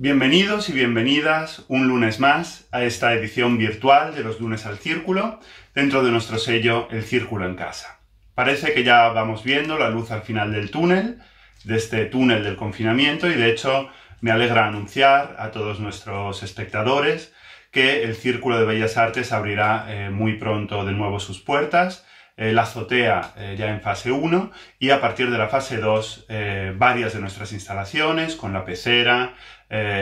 Bienvenidos y bienvenidas un lunes más a esta edición virtual de los lunes al Círculo, dentro de nuestro sello El Círculo en Casa. Parece que ya vamos viendo la luz al final del túnel, de este túnel del confinamiento, y de hecho me alegra anunciar a todos nuestros espectadores que el Círculo de Bellas Artes abrirá muy pronto de nuevo sus puertas, la azotea ya en fase 1 y a partir de la fase 2 varias de nuestras instalaciones con la pecera,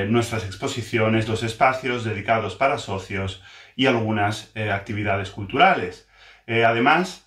nuestras exposiciones, los espacios dedicados para socios y algunas actividades culturales. Además,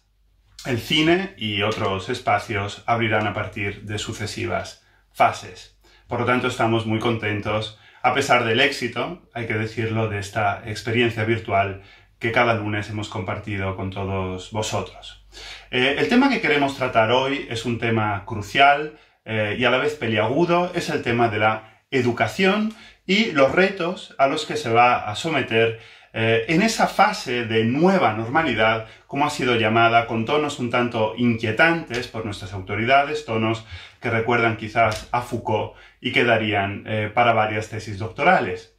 el cine y otros espacios abrirán a partir de sucesivas fases. Por lo tanto, estamos muy contentos, a pesar del éxito, hay que decirlo, de esta experiencia virtual que cada lunes hemos compartido con todos vosotros. El tema que queremos tratar hoy es un tema crucial y a la vez peliagudo, es el tema de la educación y los retos a los que se va a someter en esa fase de nueva normalidad, como ha sido llamada, con tonos un tanto inquietantes por nuestras autoridades, tonos que recuerdan quizás a Foucault y que darían para varias tesis doctorales.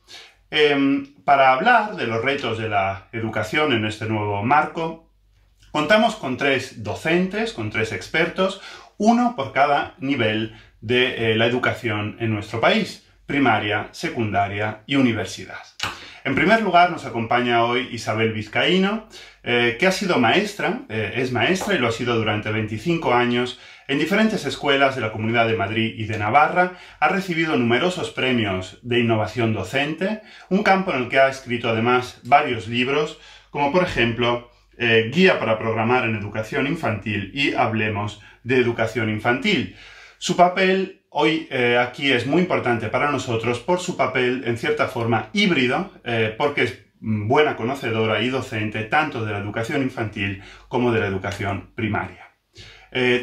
Para hablar de los retos de la educación en este nuevo marco, contamos con 3 docentes, con 3 expertos, uno por cada nivel de la educación en nuestro país: primaria, secundaria y universidad. En primer lugar nos acompaña hoy Isabel Vizcaíno, que ha sido maestra, es maestra y lo ha sido durante 25 años en diferentes escuelas de la Comunidad de Madrid y de Navarra. Ha recibido numerosos premios de innovación docente, un campo en el que ha escrito además varios libros, como por ejemplo Guía para programar en educación infantil y Hablemos de educación infantil. Su papel hoy aquí es muy importante para nosotros por su papel en cierta forma híbrido, porque es buena conocedora y docente tanto de la educación infantil como de la educación primaria.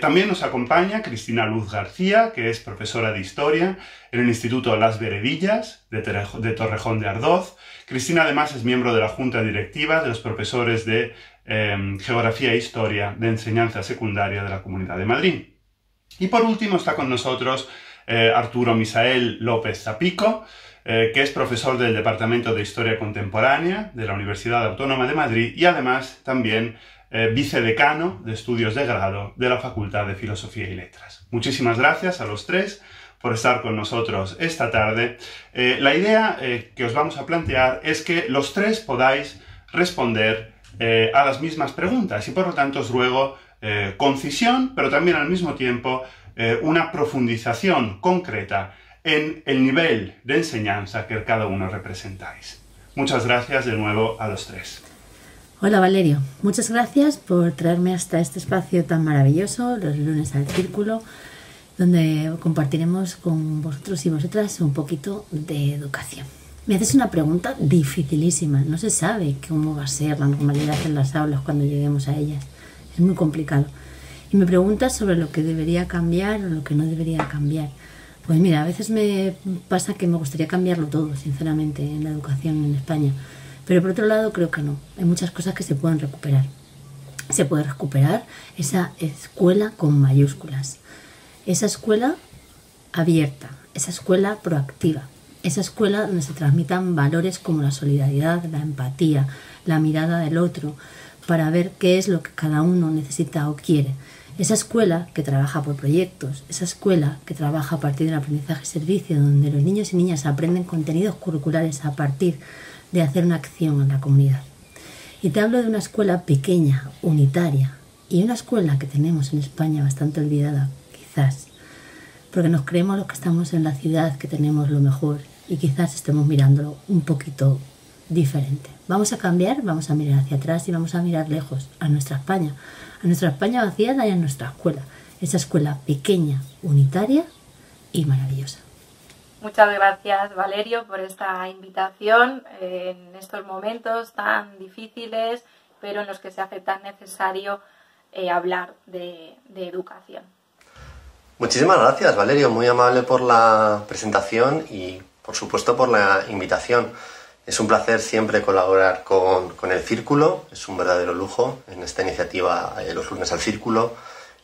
También nos acompaña Cristina Luz García, que es profesora de Historia en el Instituto Las Veredillas de Torrejón de Ardoz. Cristina además es miembro de la Junta Directiva de los profesores de Geografía e Historia de Enseñanza Secundaria de la Comunidad de Madrid. Y por último está con nosotros Arturo Misael López Zapico, que es profesor del Departamento de Historia Contemporánea de la Universidad Autónoma de Madrid y además también vicedecano de estudios de grado de la Facultad de Filosofía y Letras. Muchísimas gracias a los 3 por estar con nosotros esta tarde. La idea que os vamos a plantear es que los 3 podáis responder a las mismas preguntas y por lo tanto os ruego concisión, pero también al mismo tiempo una profundización concreta en el nivel de enseñanza que cada uno representáis. Muchas gracias de nuevo a los 3. Hola Valerio, muchas gracias por traerme hasta este espacio tan maravilloso, los lunes al Círculo, donde compartiremos con vosotros y vosotras un poquito de educación. Me haces una pregunta dificilísima, no se sabe cómo va a ser la normalidad en las aulas cuando lleguemos a ellas, es muy complicado. Y me preguntas sobre lo que debería cambiar o lo que no debería cambiar. Pues mira, a veces me pasa que me gustaría cambiarlo todo, sinceramente, en la educación en España. Pero por otro lado creo que no. Hay muchas cosas que se pueden recuperar. Se puede recuperar esa escuela con mayúsculas. Esa escuela abierta, esa escuela proactiva. Esa escuela donde se transmitan valores como la solidaridad, la empatía, la mirada del otro, para ver qué es lo que cada uno necesita o quiere. Esa escuela que trabaja por proyectos, esa escuela que trabaja a partir del aprendizaje-servicio, donde los niños y niñas aprenden contenidos curriculares a partir de hacer una acción en la comunidad. Y te hablo de una escuela pequeña, unitaria, y una escuela que tenemos en España bastante olvidada, quizás, porque nos creemos los que estamos en la ciudad que tenemos lo mejor y quizás estemos mirándolo un poquito diferente. Vamos a cambiar, vamos a mirar hacia atrás y vamos a mirar lejos, a nuestra España vaciada y a nuestra escuela, esa escuela pequeña, unitaria y maravillosa. Muchas gracias Valerio por esta invitación en estos momentos tan difíciles, pero en los que se hace tan necesario hablar de educación. Muchísimas gracias Valerio, muy amable por la presentación y por supuesto por la invitación. Es un placer siempre colaborar con el Círculo, es un verdadero lujo en esta iniciativa Los lunes al Círculo,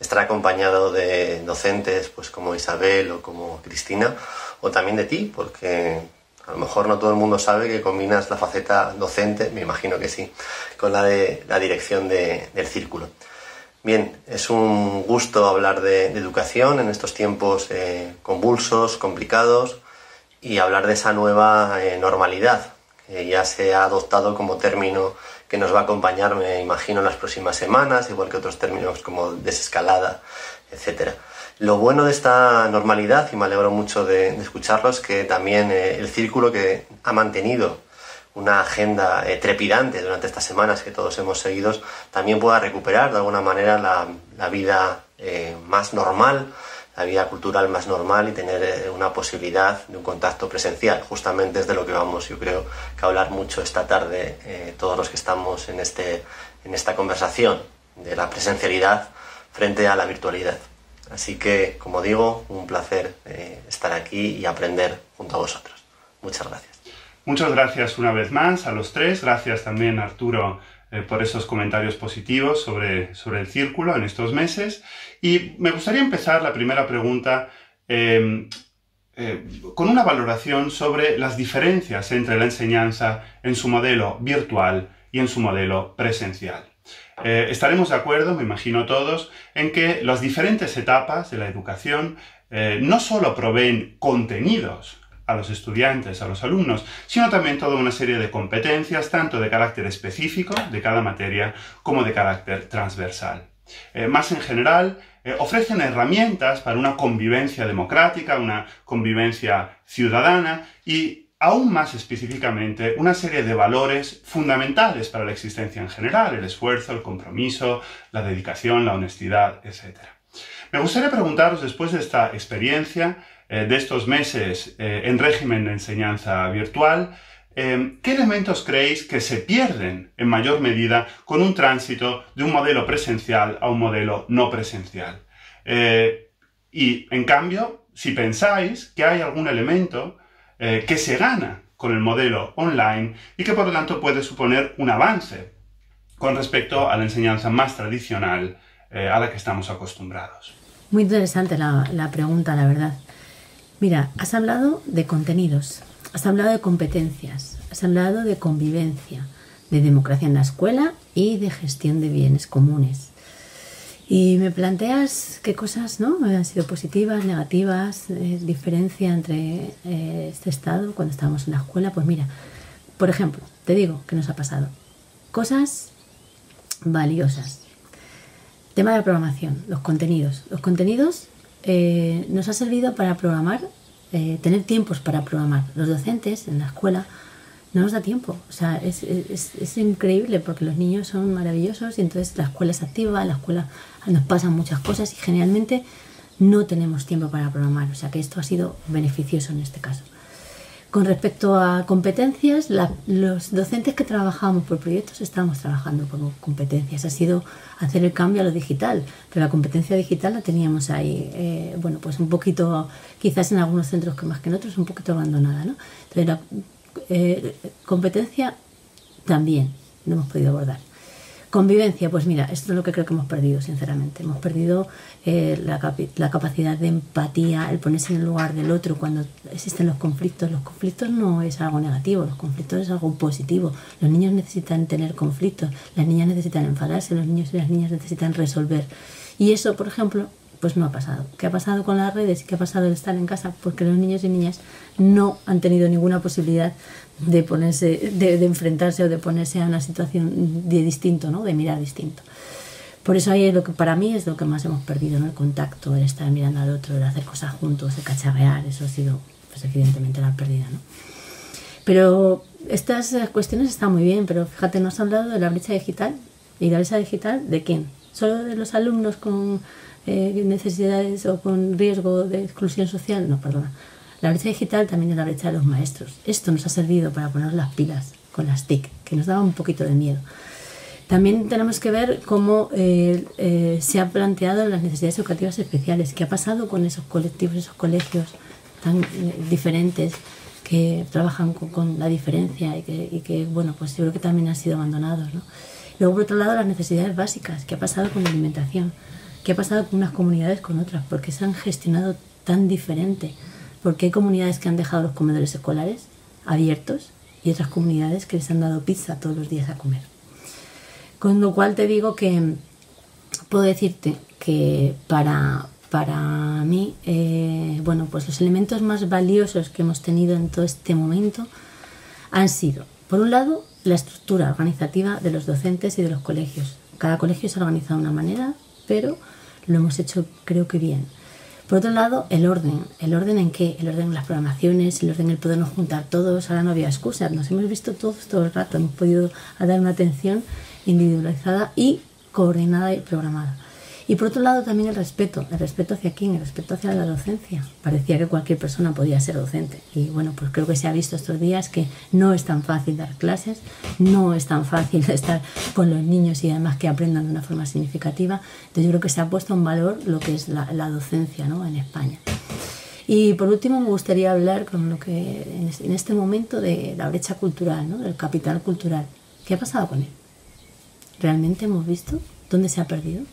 estar acompañado de docentes pues como Isabel o como Cristina, o también de ti, porque A lo mejor no todo el mundo sabe que combinas la faceta docente, me imagino que sí, con la de la dirección del círculo. Bien, es un gusto hablar de educación en estos tiempos convulsos, complicados, y hablar de esa nueva normalidad que ya se ha adoptado como término que nos va a acompañar, me imagino, en las próximas semanas, igual que otros términos como desescalada, etc. Lo bueno de esta normalidad, y me alegro mucho de escucharlo, es que también el círculo, que ha mantenido una agenda trepidante durante estas semanas que todos hemos seguido, también pueda recuperar de alguna manera la vida más normal, la vida cultural más normal, y tener una posibilidad de un contacto presencial. Justamente es de lo que vamos, yo creo, que hablar mucho esta tarde todos los que estamos en esta conversación, de la presencialidad frente a la virtualidad. Así que, como digo, un placer estar aquí y aprender junto a vosotros. Muchas gracias. Muchas gracias una vez más a los tres. Gracias también, Arturo, por esos comentarios positivos sobre el círculo en estos meses. Y me gustaría empezar la primera pregunta con una valoración sobre las diferencias entre la enseñanza en su modelo virtual y en su modelo presencial. Estaremos de acuerdo, me imagino todos, en que las diferentes etapas de la educación no solo proveen contenidos a los estudiantes, a los alumnos, sino también toda una serie de competencias, tanto de carácter específico de cada materia como de carácter transversal. Más en general, ofrecen herramientas para una convivencia democrática, una convivencia ciudadana y, aún más específicamente, una serie de valores fundamentales para la existencia en general: el esfuerzo, el compromiso, la dedicación, la honestidad, etc. Me gustaría preguntaros, después de esta experiencia, de estos meses en régimen de enseñanza virtual, ¿qué elementos creéis que se pierden en mayor medida con un tránsito de un modelo presencial a un modelo no presencial? Y, en cambio, si pensáis que hay algún elemento que se gana con el modelo online y que, por lo tanto, puede suponer un avance con respecto a la enseñanza más tradicional a la que estamos acostumbrados. Muy interesante la pregunta, la verdad. Mira, has hablado de contenidos, has hablado de competencias, has hablado de convivencia, de democracia en la escuela y de gestión de bienes comunes. Y me planteas qué cosas, ¿no?, han sido positivas, negativas, diferencia entre este estado cuando estábamos en la escuela. Pues mira, por ejemplo, te digo qué nos ha pasado. Cosas valiosas. Tema de la programación, los contenidos. Los contenidos nos ha servido para programar, tener tiempos para programar. Los docentes en la escuela no nos da tiempo. O sea, es increíble, porque los niños son maravillosos y entonces la escuela es activa, en la escuela nos pasan muchas cosas y generalmente no tenemos tiempo para programar. O sea que esto ha sido beneficioso en este caso. Con respecto a competencias, los docentes que trabajamos por proyectos estamos trabajando por competencias. Ha sido hacer el cambio a lo digital, pero la competencia digital la teníamos ahí, bueno, pues un poquito, quizás en algunos centros que más que en otros, un poquito abandonada, ¿no? Entonces la competencia también no hemos podido abordar. Convivencia, pues mira, esto es lo que creo que hemos perdido, sinceramente. Hemos perdido la capacidad de empatía, el ponerse en el lugar del otro cuando existen los conflictos. Los conflictos no es algo negativo, los conflictos es algo positivo. Los niños necesitan tener conflictos, las niñas necesitan enfadarse, los niños y las niñas necesitan resolver. Y eso, por ejemplo, pues no ha pasado. ¿Qué ha pasado con las redes y qué ha pasado el estar en casa? Porque los niños y niñas no han tenido ninguna posibilidad de ponerse, de enfrentarse o de ponerse a una situación de distinto, ¿no?, de mirar distinto. Por eso ahí es lo que para mí es lo que más hemos perdido, ¿no?, el contacto, el estar mirando al otro, el hacer cosas juntos, el cacharrear. Eso ha sido, pues evidentemente, la pérdida, ¿no? Pero estas cuestiones están muy bien, pero fíjate, nos han hablado de la brecha digital. ¿Y la brecha digital de quién? ¿Solo de los alumnos con necesidades o con riesgo de exclusión social? No, perdona. La brecha digital también es la brecha de los maestros. Esto nos ha servido para poner las pilas con las TIC, que nos daba un poquito de miedo. También tenemos que ver cómo se han planteado las necesidades educativas especiales. ¿Qué ha pasado con esos colectivos, esos colegios tan diferentes que trabajan con la diferencia y que, bueno, pues yo creo que también han sido abandonados, ¿no? Luego, por otro lado, las necesidades básicas. ¿Qué ha pasado con la alimentación? ¿Qué ha pasado con unas comunidades con otras? ¿Por qué se han gestionado tan diferente? Porque hay comunidades que han dejado los comedores escolares, abiertos y otras comunidades que les han dado pizza todos los días a comer. Con lo cual te digo que puedo decirte que para mí, bueno, pues los elementos más valiosos que hemos tenido en todo este momento han sido, por un lado, la estructura organizativa de los docentes y de los colegios. Cada colegio se ha organizado de una manera, pero lo hemos hecho, creo que bien. Por otro lado, el orden. ¿El orden en qué? El orden en las programaciones, el orden en el podernos juntar todos. Ahora no había excusas, nos hemos visto todos todo el rato, hemos podido dar una atención individualizada y coordinada y programada. Y por otro lado también el respeto hacia quién, el respeto hacia la docencia. Parecía que cualquier persona podía ser docente y bueno, pues creo que se ha visto estos días que no es tan fácil dar clases, no es tan fácil estar con los niños y además que aprendan de una forma significativa. Entonces yo creo que se ha puesto en valor lo que es la docencia, ¿no?, en España. Y por último me gustaría hablar con lo que en este momento de la brecha cultural, ¿no?, del capital cultural. ¿Qué ha pasado con él? ¿Realmente hemos visto dónde se ha perdido?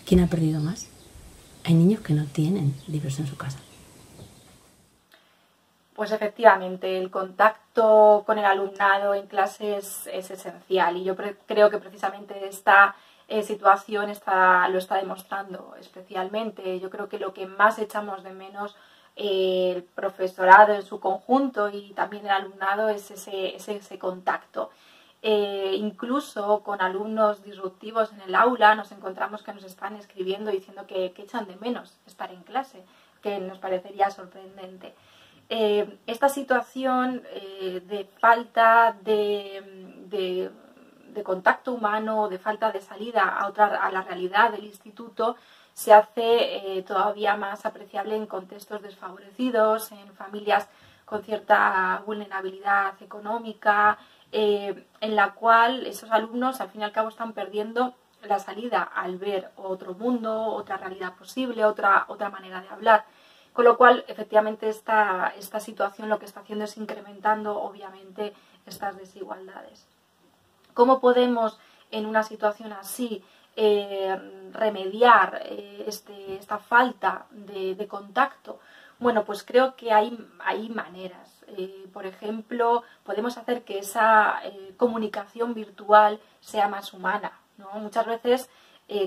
¿Quién ha perdido más? Hay niños que no tienen libros en su casa. Pues efectivamente, el contacto con el alumnado en clases es esencial y yo creo que precisamente esta situación lo está demostrando especialmente. Yo creo que lo que más echamos de menos el profesorado en su conjunto y también el alumnado es ese contacto. Incluso con alumnos disruptivos en el aula nos encontramos que nos están escribiendo diciendo que echan de menos estar en clase, que nos parecería sorprendente. Esta situación de falta de contacto humano, de falta de salida a la realidad del instituto, se hace todavía más apreciable en contextos desfavorecidos, en familias con cierta vulnerabilidad económica, en la cual esos alumnos al fin y al cabo están perdiendo la salida al ver otro mundo, otra realidad posible, otra manera de hablar. Con lo cual, efectivamente, esta situación lo que está haciendo es incrementando, obviamente, estas desigualdades. ¿Cómo podemos, en una situación así, remediar esta falta de contacto? Bueno, pues creo que hay maneras. Por ejemplo, podemos hacer que esa comunicación virtual sea más humana, ¿no? Muchas veces,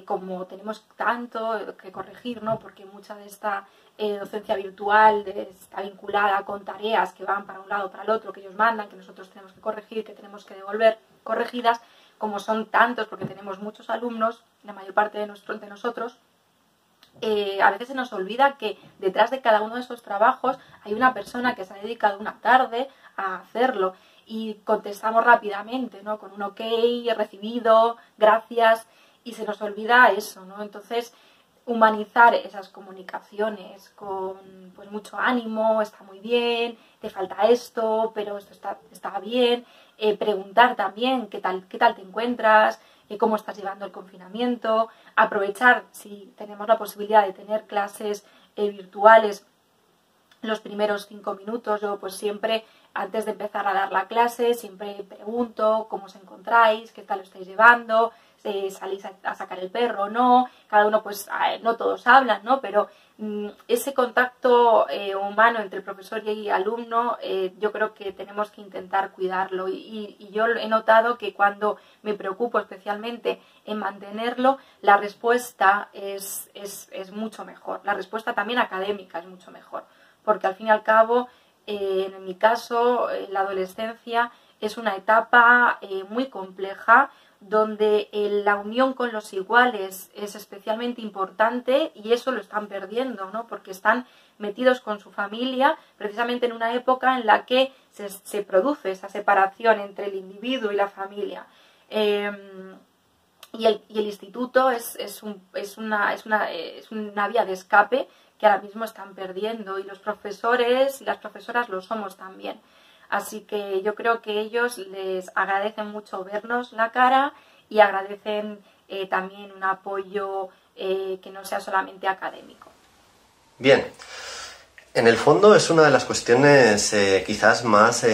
como tenemos tanto que corregir, ¿no?, porque mucha de esta docencia virtual está vinculada con tareas que van para un lado o para el otro, que ellos mandan, que nosotros tenemos que corregir, que tenemos que devolver corregidas, como son tantos, porque tenemos muchos alumnos, la mayor parte de nosotros, a veces se nos olvida que detrás de cada uno de esos trabajos hay una persona que se ha dedicado una tarde a hacerlo y contestamos rápidamente, ¿no?, con un ok, recibido, gracias, y se nos olvida eso, ¿no? Entonces, humanizar esas comunicaciones con pues mucho ánimo, está muy bien, te falta esto, pero esto está bien, preguntar también qué tal te encuentras, cómo estás llevando el confinamiento, aprovechar si tenemos la posibilidad de tener clases virtuales los primeros 5 minutos. Yo pues siempre antes de empezar a dar la clase siempre pregunto cómo os encontráis, qué tal lo estáis llevando, salís a sacar el perro o no, cada uno pues no todos hablan, ¿no? Pero ese contacto humano entre el profesor y alumno yo creo que tenemos que intentar cuidarlo y yo he notado que cuando me preocupo especialmente en mantenerlo, la respuesta es mucho mejor, la respuesta también académica es mucho mejor, porque al fin y al cabo en mi caso la adolescencia es una etapa muy compleja donde la unión con los iguales es especialmente importante y eso lo están perdiendo, ¿no? Porque están metidos con su familia precisamente en una época en la que se produce esa separación entre el individuo y la familia. Y el instituto es una vía de escape que ahora mismo están perdiendo y los profesores y las profesoras lo somos también. Así que yo creo que ellos les agradecen mucho vernos la cara y agradecen también un apoyo que no sea solamente académico. Bien, en el fondo es una de las cuestiones quizás más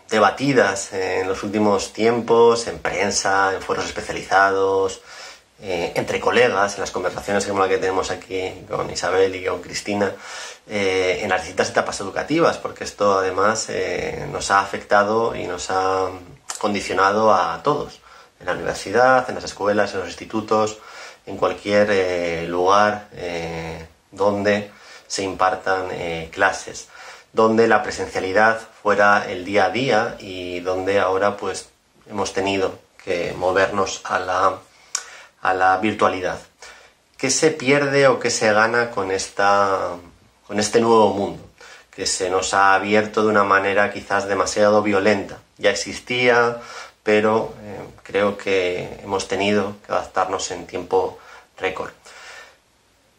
debatidas en los últimos tiempos, en prensa, en foros especializados, entre colegas, en las conversaciones como la que tenemos aquí con Isabel y con Cristina, en las distintas etapas educativas, porque esto además nos ha afectado y nos ha condicionado a todos, en la universidad, en las escuelas, en los institutos, en cualquier lugar donde se impartan clases, donde la presencialidad fuera el día a día y donde ahora pues hemos tenido que movernos a la virtualidad. ¿Qué se pierde o qué se gana con este nuevo mundo que se nos ha abierto de una manera quizás demasiado violenta? Ya existía, pero creo que hemos tenido que adaptarnos en tiempo récord.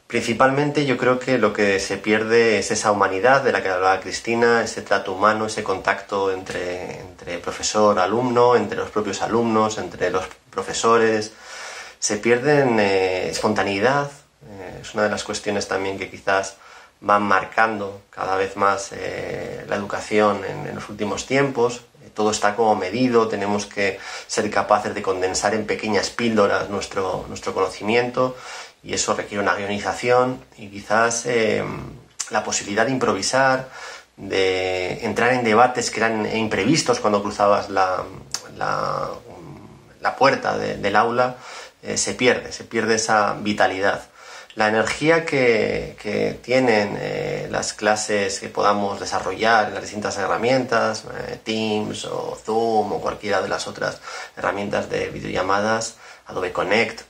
Principalmente yo creo que lo que se pierde es esa humanidad de la que hablaba Cristina, ese trato humano, ese contacto entre profesor-alumno, entre los propios alumnos, entre los profesores. Se pierde espontaneidad, es una de las cuestiones también que quizás van marcando cada vez más la educación en los últimos tiempos. Todo está como medido, tenemos que ser capaces de condensar en pequeñas píldoras nuestro conocimiento, y eso requiere una guionización y quizás la posibilidad de improvisar, de entrar en debates que eran imprevistos cuando cruzabas la puerta del aula. Se pierde esa vitalidad. La energía que tienen las clases que podamos desarrollar en las distintas herramientas, Teams o Zoom o cualquiera de las otras herramientas de videollamadas, Adobe Connect,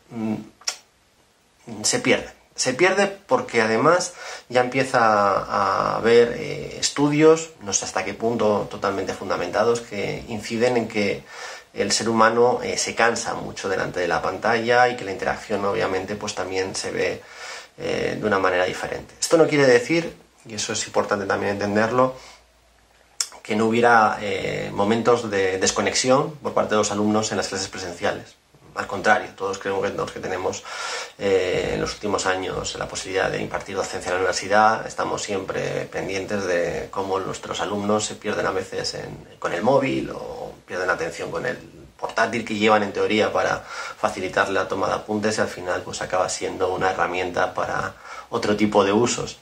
se pierde porque además ya empieza a haber estudios, no sé hasta qué punto totalmente fundamentados, que inciden en que el ser humano se cansa mucho delante de la pantalla y que la interacción obviamente pues también se ve de una manera diferente. Esto no quiere decir, y eso es importante también entenderlo, que no hubiera momentos de desconexión por parte de los alumnos en las clases presenciales. Al contrario, todos creo que los que tenemos en los últimos años la posibilidad de impartir docencia en la universidad, estamos siempre pendientes de cómo nuestros alumnos se pierden a veces con el móvil o pierden atención con el portátil que llevan en teoría para facilitarle la toma de apuntes, y al final pues acaba siendo una herramienta para otro tipo de usos.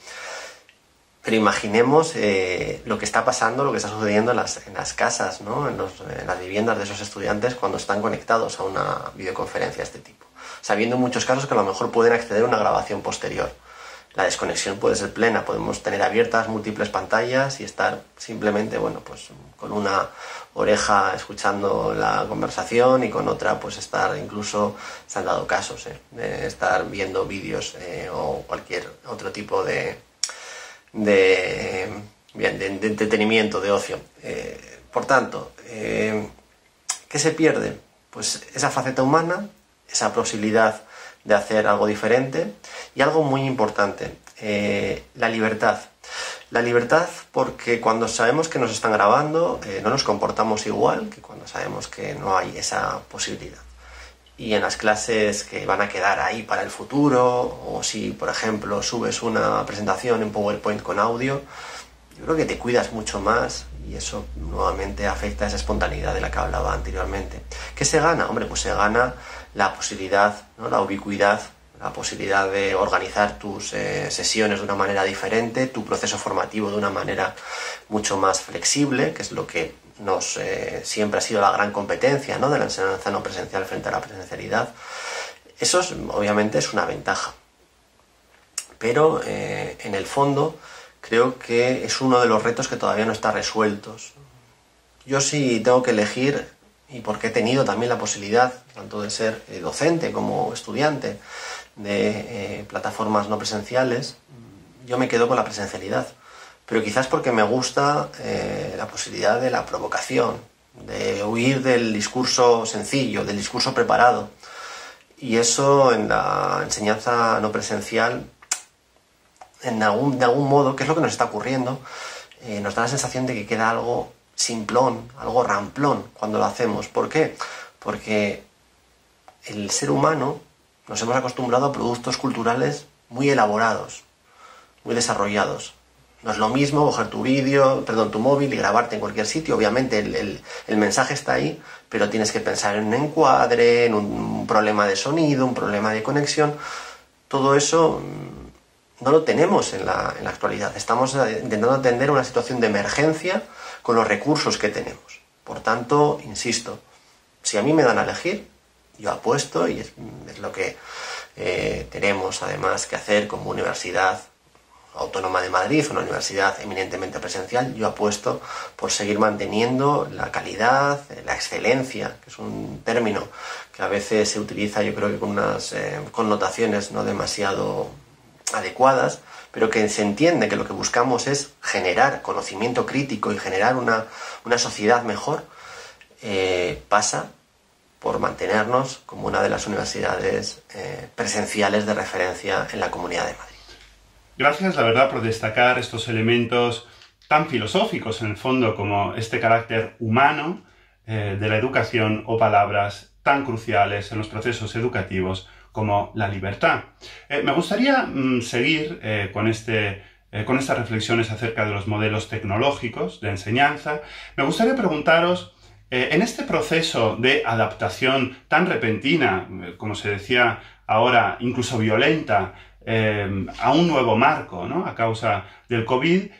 Pero imaginemos lo que está pasando, lo que está sucediendo en las casas, ¿no? en las viviendas de esos estudiantes cuando están conectados a una videoconferencia de este tipo. Sabiendo en muchos casos que a lo mejor pueden acceder a una grabación posterior. La desconexión puede ser plena, podemos tener abiertas múltiples pantallas y estar simplemente, bueno, pues con una oreja escuchando la conversación y con otra pues estar, incluso se han dado casos de estar viendo vídeos o cualquier otro tipo de entretenimiento, de ocio. Por tanto, ¿qué se pierde? Pues esa faceta humana, esa posibilidad de hacer algo diferente y algo muy importante, la libertad. La libertad porque cuando sabemos que nos están grabando no nos comportamos igual que cuando sabemos que no hay esa posibilidad. Y en las clases que van a quedar ahí para el futuro, o si por ejemplo subes una presentación en PowerPoint con audio, yo creo que te cuidas mucho más y eso nuevamente afecta a esa espontaneidad de la que hablaba anteriormente. ¿Qué se gana? Hombre, pues se gana la posibilidad, ¿no? La ubicuidad, la posibilidad de organizar tus sesiones de una manera diferente, tu proceso formativo de una manera mucho más flexible, que es lo que siempre ha sido la gran competencia, ¿no? De la enseñanza no presencial frente a la presencialidad. Eso obviamente es una ventaja. Pero en el fondo creo que es uno de los retos que todavía no está resueltos. Yo sí tengo que elegir, y porque he tenido también la posibilidad tanto de ser docente como estudiante de plataformas no presenciales, yo me quedo con la presencialidad. Pero quizás porque me gusta la posibilidad de la provocación, de huir del discurso sencillo, del discurso preparado. Y eso en la enseñanza no presencial, de algún modo, que es lo que nos está ocurriendo, nos da la sensación de que queda algo simplón, algo ramplón cuando lo hacemos. ¿Por qué? Porque el ser humano nos hemos acostumbrado a productos culturales muy elaborados, muy desarrollados. No es lo mismo coger tu móvil y grabarte en cualquier sitio. Obviamente el mensaje está ahí, pero tienes que pensar en un encuadre, en un problema de sonido, un problema de conexión. Todo eso no lo tenemos en la actualidad. Estamos intentando atender una situación de emergencia con los recursos que tenemos. Por tanto, insisto, si a mí me dan a elegir, yo apuesto, y es lo que tenemos además que hacer como Universidad Autónoma de Madrid, una universidad eminentemente presencial, yo apuesto por seguir manteniendo la calidad, la excelencia, que es un término que a veces se utiliza, yo creo que con unas connotaciones no demasiado adecuadas, pero que se entiende que lo que buscamos es generar conocimiento crítico y generar una sociedad mejor. Pasa por mantenernos como una de las universidades presenciales de referencia en la Comunidad de Madrid. Gracias, la verdad, por destacar estos elementos tan filosóficos, en el fondo, como este carácter humano de la educación, o palabras tan cruciales en los procesos educativos como la libertad. Me gustaría seguir con estas reflexiones acerca de los modelos tecnológicos de enseñanza. Me gustaría preguntaros, en este proceso de adaptación tan repentina, como se decía ahora, incluso violenta, a un nuevo marco, ¿no?, a causa del COVID,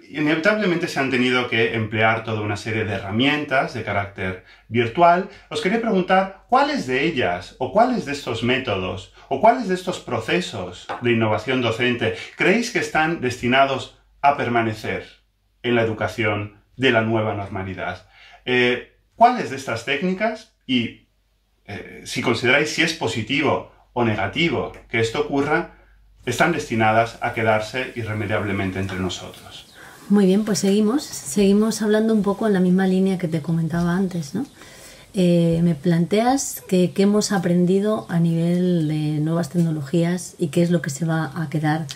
inevitablemente se han tenido que emplear toda una serie de herramientas de carácter virtual. Os quería preguntar cuáles de ellas, o cuáles de estos métodos, o cuáles de estos procesos de innovación docente creéis que están destinados a permanecer en la educación de la nueva normalidad. ¿Cuáles de estas técnicas, y si consideráis si es positivo o negativo que esto ocurra, están destinadas a quedarse irremediablemente entre nosotros? Muy bien, pues seguimos hablando un poco en la misma línea que te comentaba antes, ¿no? Me planteas qué hemos aprendido a nivel de nuevas tecnologías y qué es lo que se va a quedar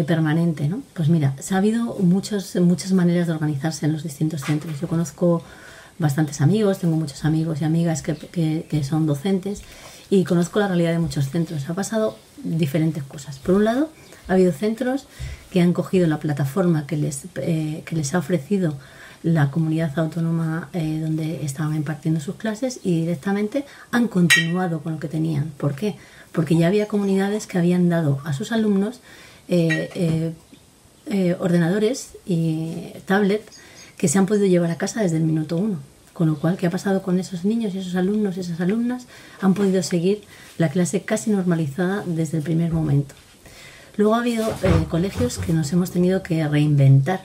permanente, ¿no? Pues mira, ha habido muchas maneras de organizarse en los distintos centros. Yo conozco bastantes amigos, tengo muchos amigos y amigas que son docentes, y conozco la realidad de muchos centros. Ha pasado diferentes cosas. Por un lado, ha habido centros que han cogido la plataforma que les ha ofrecido la comunidad autónoma donde estaban impartiendo sus clases, y directamente han continuado con lo que tenían. ¿Por qué? Porque ya había comunidades que habían dado a sus alumnos ordenadores y tablet que se han podido llevar a casa desde el minuto 1. Con lo cual, ¿qué ha pasado con esos niños y esos alumnos y esas alumnas? Han podido seguir la clase casi normalizada desde el primer momento. Luego ha habido colegios que nos hemos tenido que reinventar.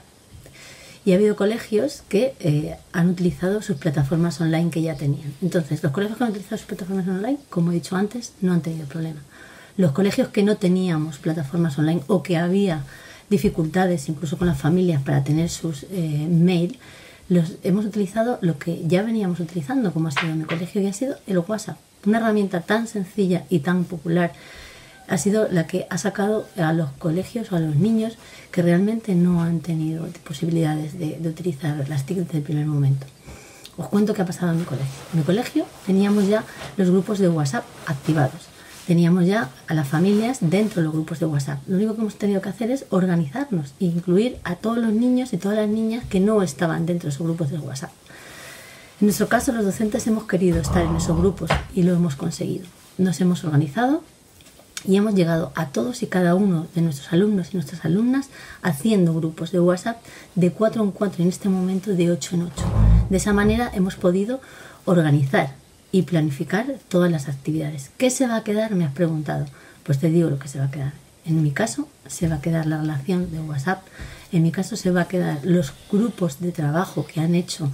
Y ha habido colegios que han utilizado sus plataformas online que ya tenían. Entonces, los colegios que han utilizado sus plataformas online, como he dicho antes, no han tenido problema. Los colegios que no teníamos plataformas online, o que había dificultades incluso con las familias para tener sus mail, hemos utilizado lo que ya veníamos utilizando, como ha sido mi colegio, y ha sido el WhatsApp. Una herramienta tan sencilla y tan popular ha sido la que ha sacado a los colegios o a los niños que realmente no han tenido posibilidades de utilizar las TIC desde el primer momento. Os cuento qué ha pasado en mi colegio. En mi colegio teníamos ya los grupos de WhatsApp activados. Teníamos ya a las familias dentro de los grupos de WhatsApp. Lo único que hemos tenido que hacer es organizarnos e incluir a todos los niños y todas las niñas que no estaban dentro de esos grupos de WhatsApp. En nuestro caso, los docentes hemos querido estar en esos grupos y lo hemos conseguido. Nos hemos organizado y hemos llegado a todos y cada uno de nuestros alumnos y nuestras alumnas haciendo grupos de WhatsApp de 4 en 4 y en este momento de 8 en 8. De esa manera hemos podido organizar y planificar todas las actividades. ¿Qué se va a quedar?, me has preguntado. Pues te digo lo que se va a quedar. En mi caso se va a quedar la relación de WhatsApp. En mi caso se va a quedar los grupos de trabajo que han hecho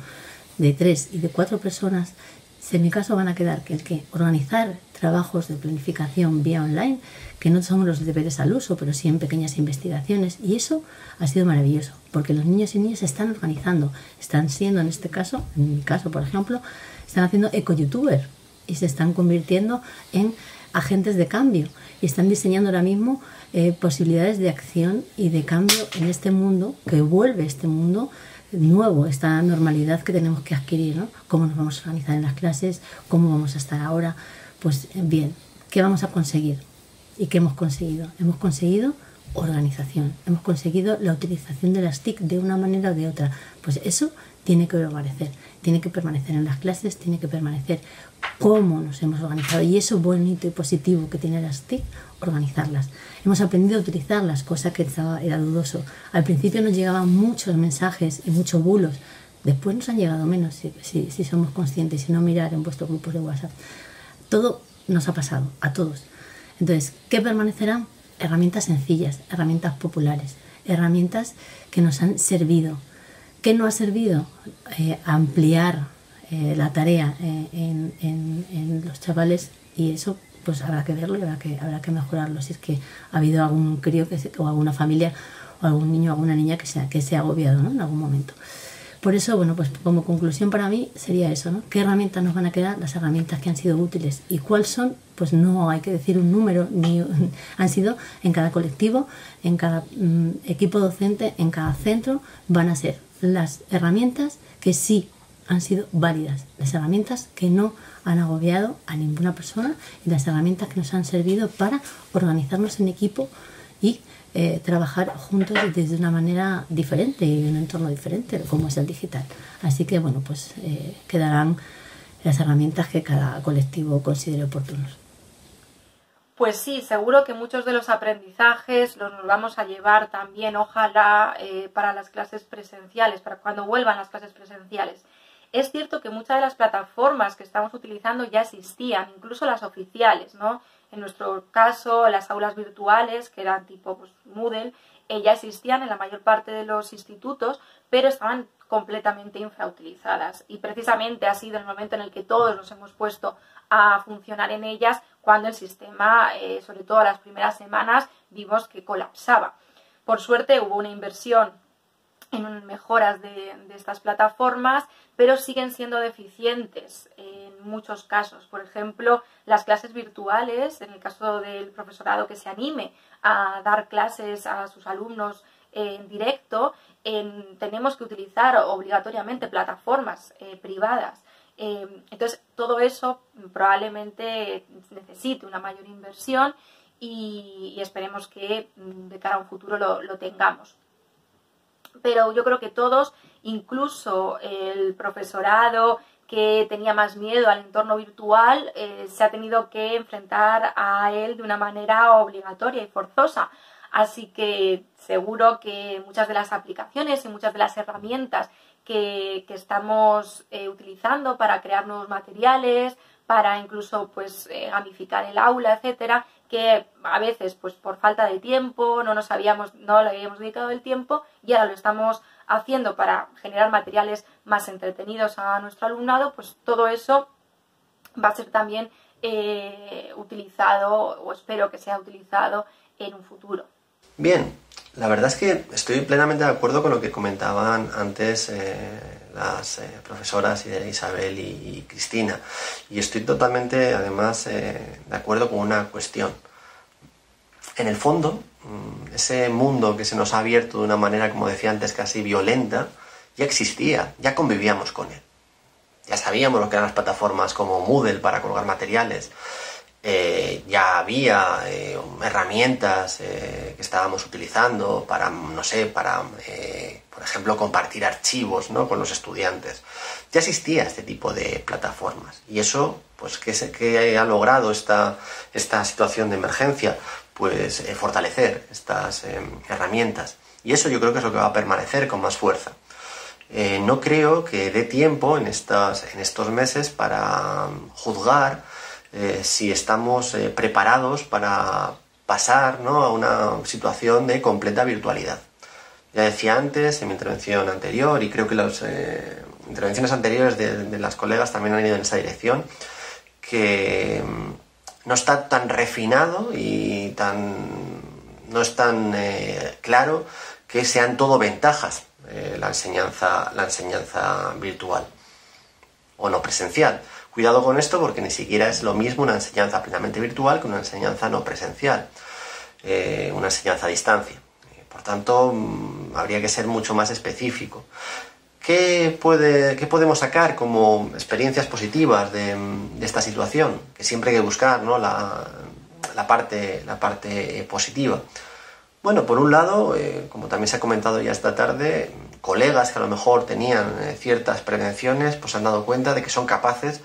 de 3 y de 4 personas. En mi caso van a quedar que organizar trabajos de planificación vía online, que no son los deberes al uso, pero sí en pequeñas investigaciones. Y eso ha sido maravilloso, porque los niños y niñas se están organizando. Están siendo, en este caso, en mi caso, por ejemplo, están haciendo eco-youtuber y se están convirtiendo en agentes de cambio y están diseñando ahora mismo posibilidades de acción y de cambio en este mundo, que vuelve este mundo nuevo, esta normalidad que tenemos que adquirir, ¿no? Cómo nos vamos a organizar en las clases, cómo vamos a estar ahora. Pues bien, ¿qué vamos a conseguir? ¿Y qué hemos conseguido? Hemos conseguido organización, hemos conseguido la utilización de las TIC de una manera o de otra. Pues eso tiene que permanecer en las clases, tiene que permanecer cómo nos hemos organizado, y eso bonito y positivo que tiene las TIC, organizarlas. Hemos aprendido a utilizarlas, cosa que era dudoso. Al principio nos llegaban muchos mensajes y muchos bulos, después nos han llegado menos, si somos conscientes, si no mirar en vuestros grupos de WhatsApp. Todo nos ha pasado, a todos. Entonces, ¿qué permanecerán? Herramientas sencillas, herramientas populares, herramientas que nos han servido. ¿Qué no ha servido? Ampliar la tarea en los chavales, y eso pues habrá que verlo y habrá que mejorarlo si es que ha habido algún crío o alguna familia o algún niño o alguna niña que se ha agobiado, ¿no?, en algún momento. Por eso, bueno, pues como conclusión para mí sería eso, ¿no? ¿Qué herramientas nos van a quedar? Las herramientas que han sido útiles. ¿Y cuáles son? Pues no hay que decir un número, han sido en cada colectivo, en cada equipo docente, en cada centro, van a ser las herramientas que sí han sido válidas, las herramientas que no han agobiado a ninguna persona y las herramientas que nos han servido para organizarnos en equipo y trabajar juntos desde una manera diferente y en un entorno diferente como es el digital. Así que bueno, pues quedarán las herramientas que cada colectivo considere oportunos. Pues sí, seguro que muchos de los aprendizajes los vamos a llevar también, ojalá, para las clases presenciales, para cuando vuelvan las clases presenciales. Es cierto que muchas de las plataformas que estamos utilizando ya existían, incluso las oficiales, ¿no? En nuestro caso, las aulas virtuales, que eran tipo pues, Moodle, ya existían en la mayor parte de los institutos, pero estaban completamente infrautilizadas. Y precisamente ha sido el momento en el que todos nos hemos puesto a funcionar en ellas, cuando el sistema, sobre todo las primeras semanas, vimos que colapsaba. Por suerte hubo una inversión en mejoras de estas plataformas, pero siguen siendo deficientes en muchos casos. Por ejemplo, las clases virtuales, en el caso del profesorado que se anime a dar clases a sus alumnos en directo, tenemos que utilizar obligatoriamente plataformas privadas. Entonces, todo eso probablemente necesite una mayor inversión y esperemos que de cara a un futuro lo tengamos. Pero yo creo que todos, incluso el profesorado que tenía más miedo al entorno virtual, se ha tenido que enfrentar a él de una manera obligatoria y forzosa. Así que seguro que muchas de las aplicaciones y muchas de las herramientas que estamos utilizando para crear nuevos materiales, para incluso pues gamificar el aula, etcétera, que a veces pues por falta de tiempo no le habíamos dedicado el tiempo, y ahora lo estamos haciendo para generar materiales más entretenidos a nuestro alumnado, pues todo eso va a ser también utilizado, o espero que sea utilizado en un futuro. Bien, la verdad es que estoy plenamente de acuerdo con lo que comentaban antes las profesoras Isabel y Cristina, y estoy totalmente además de acuerdo con una cuestión. En el fondo, ese mundo que se nos ha abierto de una manera, como decía antes, casi violenta, ya existía, ya convivíamos con él. Ya sabíamos lo que eran las plataformas como Moodle para colgar materiales. Ya había herramientas que estábamos utilizando para, no sé, por ejemplo, compartir archivos, ¿no?, con los estudiantes. Ya existía este tipo de plataformas, y eso, pues, ¿qué ha logrado esta situación de emergencia? Pues fortalecer estas herramientas, y eso yo creo que es lo que va a permanecer con más fuerza. No creo que dé tiempo en estos meses para juzgar si estamos preparados para pasar, ¿no?, a una situación de completa virtualidad. Ya decía antes en mi intervención anterior, y creo que las intervenciones anteriores de las colegas también han ido en esa dirección, que no está tan refinado y no es tan claro que sean todo ventajas la enseñanza virtual o no presencial. Cuidado con esto, porque ni siquiera es lo mismo una enseñanza plenamente virtual que una enseñanza no presencial, una enseñanza a distancia. Por tanto, habría que ser mucho más específico. ¿Qué podemos sacar como experiencias positivas de esta situación? Que siempre hay que buscar, ¿no?, la parte positiva. Bueno, por un lado, como también se ha comentado ya esta tarde, colegas que a lo mejor tenían ciertas prevenciones, pues han dado cuenta de que son capaces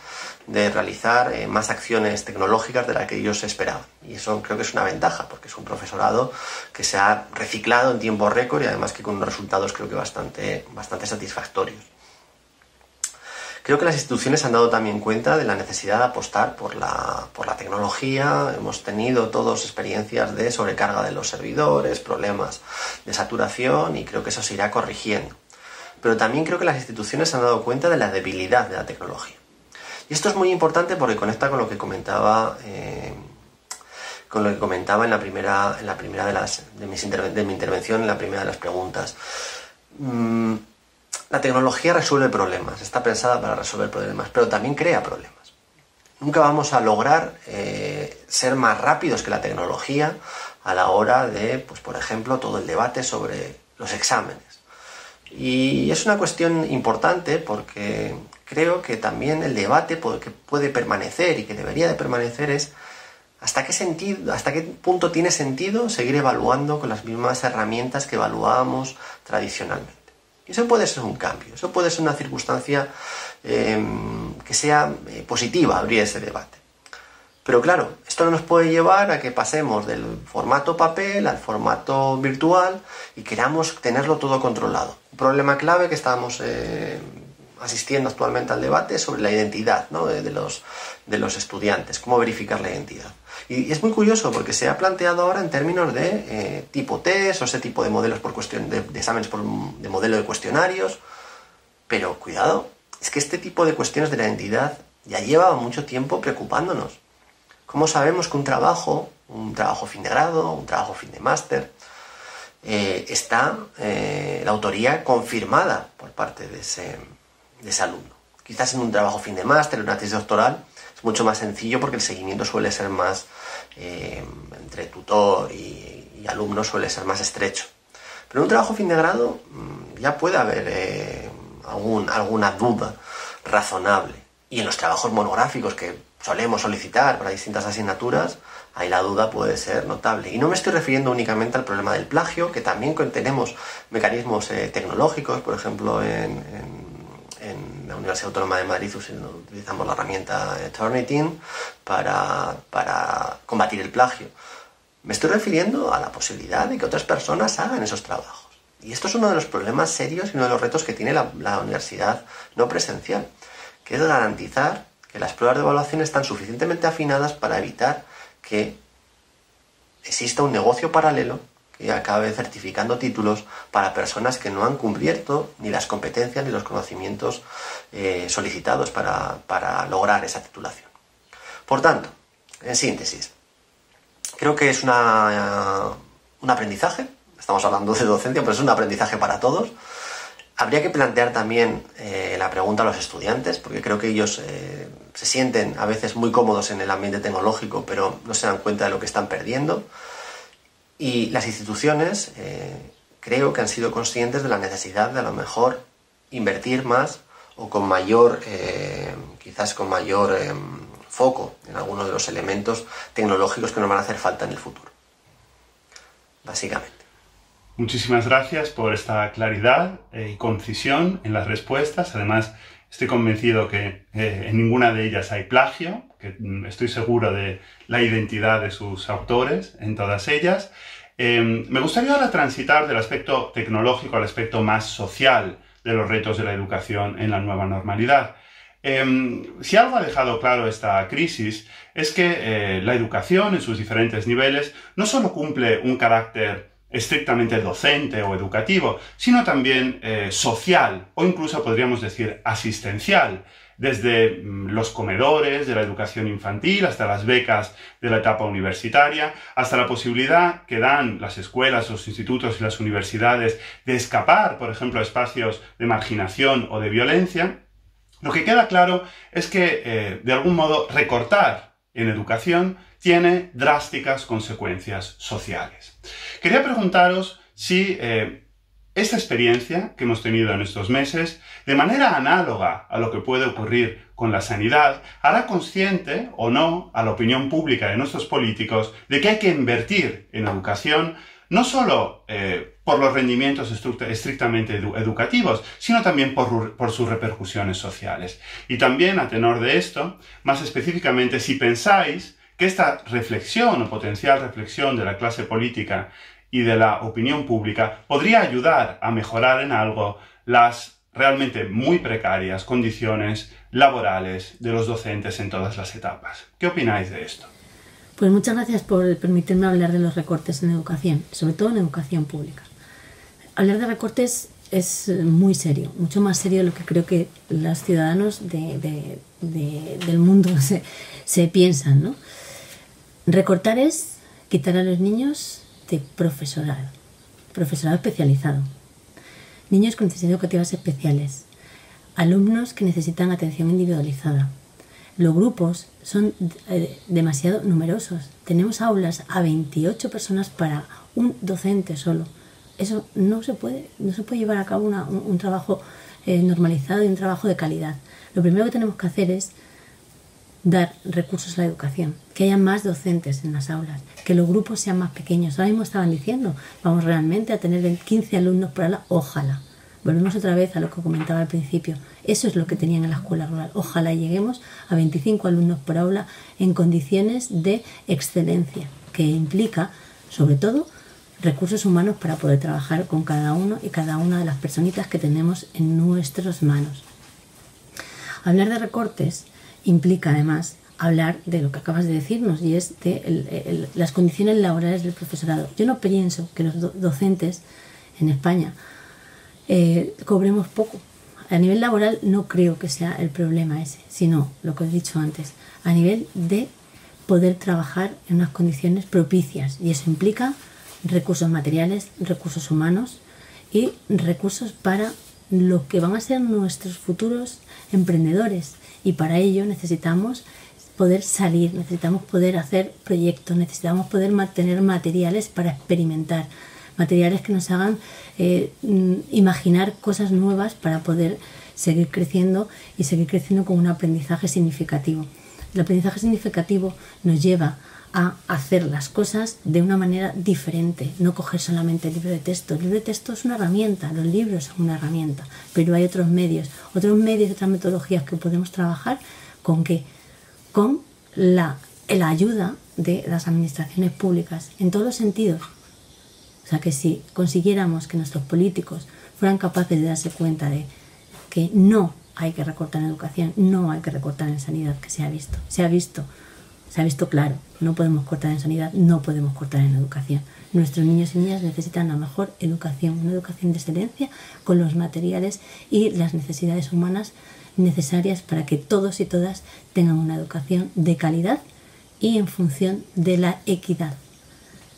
de realizar más acciones tecnológicas de las que ellos esperaban. Y eso creo que es una ventaja, porque es un profesorado que se ha reciclado en tiempo récord y además que con unos resultados creo que bastante satisfactorios. Creo que las instituciones han dado también cuenta de la necesidad de apostar por la tecnología. Hemos tenido todos experiencias de sobrecarga de los servidores, problemas de saturación, y creo que eso se irá corrigiendo. Pero también creo que las instituciones han dado cuenta de la debilidad de la tecnología. Y esto es muy importante porque conecta con lo que comentaba en la primera de mi intervención, en la primera de las preguntas. La tecnología resuelve problemas, está pensada para resolver problemas, pero también crea problemas. Nunca vamos a lograr ser más rápidos que la tecnología a la hora de, pues, por ejemplo, todo el debate sobre los exámenes. Y es una cuestión importante porque creo que también el debate que puede permanecer y que debería de permanecer es hasta qué punto tiene sentido seguir evaluando con las mismas herramientas que evaluábamos tradicionalmente. Y eso puede ser un cambio, eso puede ser una circunstancia que sea positiva, abrir ese debate. Pero claro, esto no nos puede llevar a que pasemos del formato papel al formato virtual y queramos tenerlo todo controlado. Un problema clave que estamos asistiendo actualmente al debate es sobre la identidad, ¿no?, de los estudiantes, cómo verificar la identidad. Y es muy curioso porque se ha planteado ahora en términos de tipo test o ese tipo de modelos de exámenes de modelo de cuestionarios. Pero cuidado, es que este tipo de cuestiones de la identidad ya lleva mucho tiempo preocupándonos. ¿Cómo sabemos que un trabajo fin de grado, un trabajo fin de máster, está la autoría confirmada por parte de ese alumno? Quizás en un trabajo fin de máster, en una tesis doctoral, es mucho más sencillo porque el seguimiento suele ser más, entre tutor y alumno suele ser más estrecho. Pero en un trabajo fin de grado ya puede haber alguna duda razonable. Y en los trabajos monográficos que solemos solicitar para distintas asignaturas, ahí la duda puede ser notable. Y no me estoy refiriendo únicamente al problema del plagio, que también tenemos mecanismos tecnológicos. Por ejemplo, en la Universidad Autónoma de Madrid utilizamos la herramienta Turnitin para combatir el plagio. Me estoy refiriendo a la posibilidad de que otras personas hagan esos trabajos. Y esto es uno de los problemas serios y uno de los retos que tiene la universidad no presencial, que es garantizar que las pruebas de evaluación están suficientemente afinadas para evitar que exista un negocio paralelo que acabe certificando títulos para personas que no han cubierto ni las competencias ni los conocimientos solicitados para lograr esa titulación. Por tanto, en síntesis, creo que es un aprendizaje. Estamos hablando de docencia, pero es un aprendizaje para todos. Habría que plantear también la pregunta a los estudiantes, porque creo que ellos se sienten a veces muy cómodos en el ambiente tecnológico, pero no se dan cuenta de lo que están perdiendo. Y las instituciones creo que han sido conscientes de la necesidad de a lo mejor invertir más o con mayor, quizás con mayor foco en algunos de los elementos tecnológicos que nos van a hacer falta en el futuro. Básicamente. Muchísimas gracias por esta claridad y concisión en las respuestas. Además, estoy convencido que en ninguna de ellas hay plagio, que estoy seguro de la identidad de sus autores en todas ellas. Me gustaría ahora transitar del aspecto tecnológico al aspecto más social de los retos de la educación en la nueva normalidad. Si algo ha dejado claro esta crisis es que la educación en sus diferentes niveles no solo cumple un carácter estrictamente docente o educativo, sino también social o incluso podríamos decir asistencial, desde los comedores de la educación infantil hasta las becas de la etapa universitaria, hasta la posibilidad que dan las escuelas, los institutos y las universidades de escapar, por ejemplo, a espacios de marginación o de violencia. Lo que queda claro es que, de algún modo, recortar en educación tiene drásticas consecuencias sociales. Quería preguntaros si esta experiencia que hemos tenido en estos meses, de manera análoga a lo que puede ocurrir con la sanidad, hará consciente o no a la opinión pública de nuestros políticos de que hay que invertir en educación no solo por los rendimientos estrictamente educativos, sino también por sus repercusiones sociales. Y también, a tenor de esto, más específicamente, si pensáis que esta reflexión o potencial reflexión de la clase política y de la opinión pública podría ayudar a mejorar en algo las realmente muy precarias condiciones laborales de los docentes en todas las etapas. ¿Qué opináis de esto? Pues muchas gracias por permitirme hablar de los recortes en educación, sobre todo en educación pública. Hablar de recortes es muy serio, mucho más serio de lo que creo que los ciudadanos del mundo se piensan, ¿no? Recortar es quitar a los niños de profesorado especializado, niños con necesidades educativas especiales, alumnos que necesitan atención individualizada. Los grupos son demasiado numerosos. Tenemos aulas a 28 personas para un docente solo. Eso no se puede llevar a cabo un trabajo normalizado y un trabajo de calidad. Lo primero que tenemos que hacer es dar recursos a la educación, que haya más docentes en las aulas, que los grupos sean más pequeños. Ahora mismo estaban diciendo, vamos realmente a tener 15 alumnos por aula, ojalá. Volvemos otra vez a lo que comentaba al principio. Eso es lo que tenían en la escuela rural. Ojalá lleguemos a 25 alumnos por aula en condiciones de excelencia, que implica, sobre todo, recursos humanos para poder trabajar con cada uno y cada una de las personitas que tenemos en nuestras manos. Hablar de recortes implica, además, hablar de lo que acabas de decirnos, y es de las condiciones laborales del profesorado. Yo no pienso que los docentes en España cobremos poco. A nivel laboral no creo que sea el problema ese, sino lo que he dicho antes, a nivel de poder trabajar en unas condiciones propicias, y eso implica recursos materiales, recursos humanos y recursos para lo que van a ser nuestros futuros emprendedores, y para ello necesitamos poder salir, necesitamos poder hacer proyectos, necesitamos poder tener materiales para experimentar, materiales que nos hagan imaginar cosas nuevas para poder seguir creciendo y seguir creciendo con un aprendizaje significativo. El aprendizaje significativo nos lleva a hacer las cosas de una manera diferente, no coger solamente el libro de texto. El libro de texto es una herramienta, los libros son una herramienta, pero hay otros medios, otras metodologías que podemos trabajar. ¿Con qué? Con la ayuda de las administraciones públicas, en todos los sentidos. O sea que si consiguiéramos que nuestros políticos fueran capaces de darse cuenta de que no hay que recortar en educación, no hay que recortar en sanidad, que se ha visto claro, no podemos cortar en sanidad, no podemos cortar en educación. Nuestros niños y niñas necesitan la mejor educación, una educación de excelencia con los materiales y las necesidades humanas necesarias para que todos y todas tengan una educación de calidad y en función de la equidad.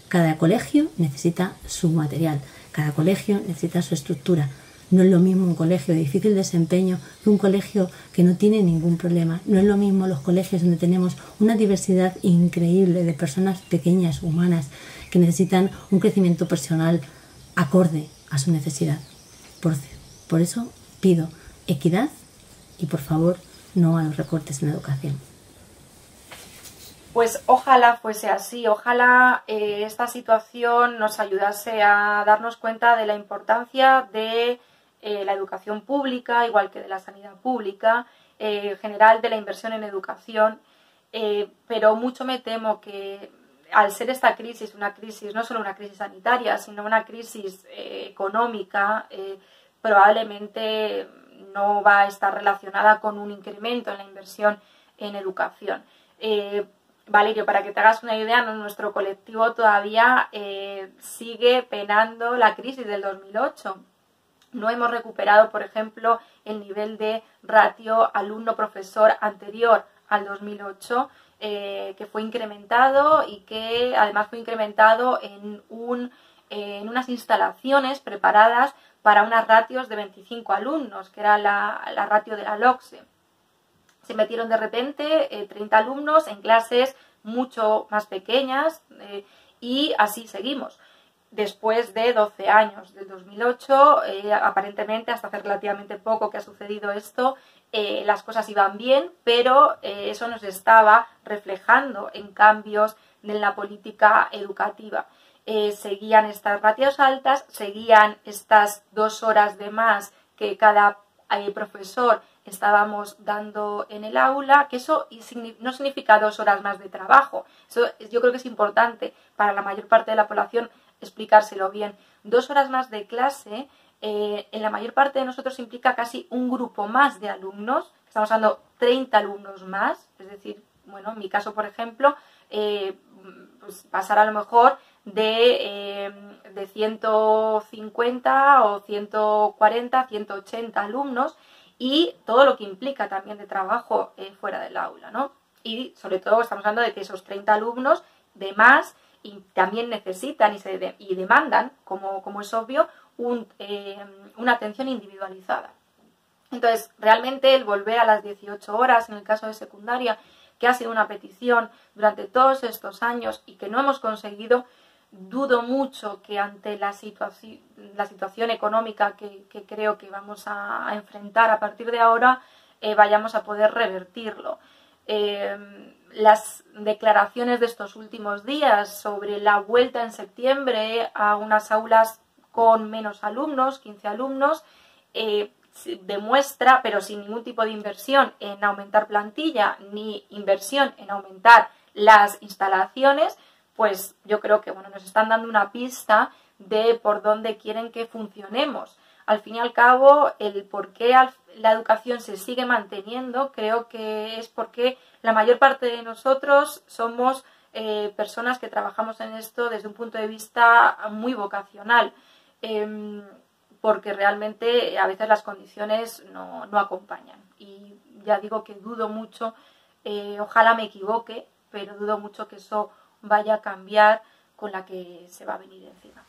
Cada colegio necesita su material, cada colegio necesita su estructura. No es lo mismo un colegio de difícil desempeño que un colegio que no tiene ningún problema. No es lo mismo los colegios donde tenemos una diversidad increíble de personas pequeñas, humanas, que necesitan un crecimiento personal acorde a su necesidad. Por eso pido equidad y, por favor, no a los recortes en la educación. Pues ojalá fuese así, ojalá esta situación nos ayudase a darnos cuenta de la importancia de la educación pública, igual que de la sanidad pública, en general de la inversión en educación, pero mucho me temo que al ser esta crisis una crisis, no solo una crisis sanitaria, sino una crisis económica, probablemente no va a estar relacionada con un incremento en la inversión en educación. Valerio, para que te hagas una idea, nuestro colectivo todavía sigue penando la crisis del 2008. No hemos recuperado, por ejemplo, el nivel de ratio alumno-profesor anterior al 2008, que fue incrementado y que además fue incrementado en unas instalaciones preparadas para unas ratios de 25 alumnos, que era la ratio de la LOCSE. Se metieron de repente 30 alumnos en clases mucho más pequeñas y así seguimos. Después de 12 años, del 2008, aparentemente hasta hace relativamente poco que ha sucedido esto, las cosas iban bien, pero eso nos estaba reflejando en cambios en la política educativa. seguían estas ratios altas, seguían estas 2 horas de más que cada profesor estábamos dando en el aula, que eso no significa 2 horas más de trabajo. Eso yo creo que es importante para la mayor parte de la población explicárselo bien. 2 horas más de clase en la mayor parte de nosotros implica casi un grupo más de alumnos. Estamos hablando 30 alumnos más, es decir, bueno, en mi caso, por ejemplo, pues pasar a lo mejor de 150 o 140, 180 alumnos, y todo lo que implica también de trabajo fuera del aula, ¿no? Y sobre todo estamos hablando de que esos 30 alumnos de más y también necesitan y demandan, como es obvio, una atención individualizada. Entonces, realmente el volver a las 18 horas, en el caso de secundaria, que ha sido una petición durante todos estos años y que no hemos conseguido, dudo mucho que ante la situación económica que creo que vamos a enfrentar a partir de ahora, vayamos a poder revertirlo. Las declaraciones de estos últimos días sobre la vuelta en septiembre a unas aulas con menos alumnos, 15 alumnos, demuestra, pero sin ningún tipo de inversión en aumentar plantilla ni inversión en aumentar las instalaciones, pues yo creo que bueno, nos están dando una pista de por dónde quieren que funcionemos. Al fin y al cabo, el por qué la educación se sigue manteniendo, creo que es porque la mayor parte de nosotros somos personas que trabajamos en esto desde un punto de vista muy vocacional, porque realmente a veces las condiciones no acompañan. Y ya digo que dudo mucho, ojalá me equivoque, pero dudo mucho que eso vaya a cambiar con la que se va a venir encima.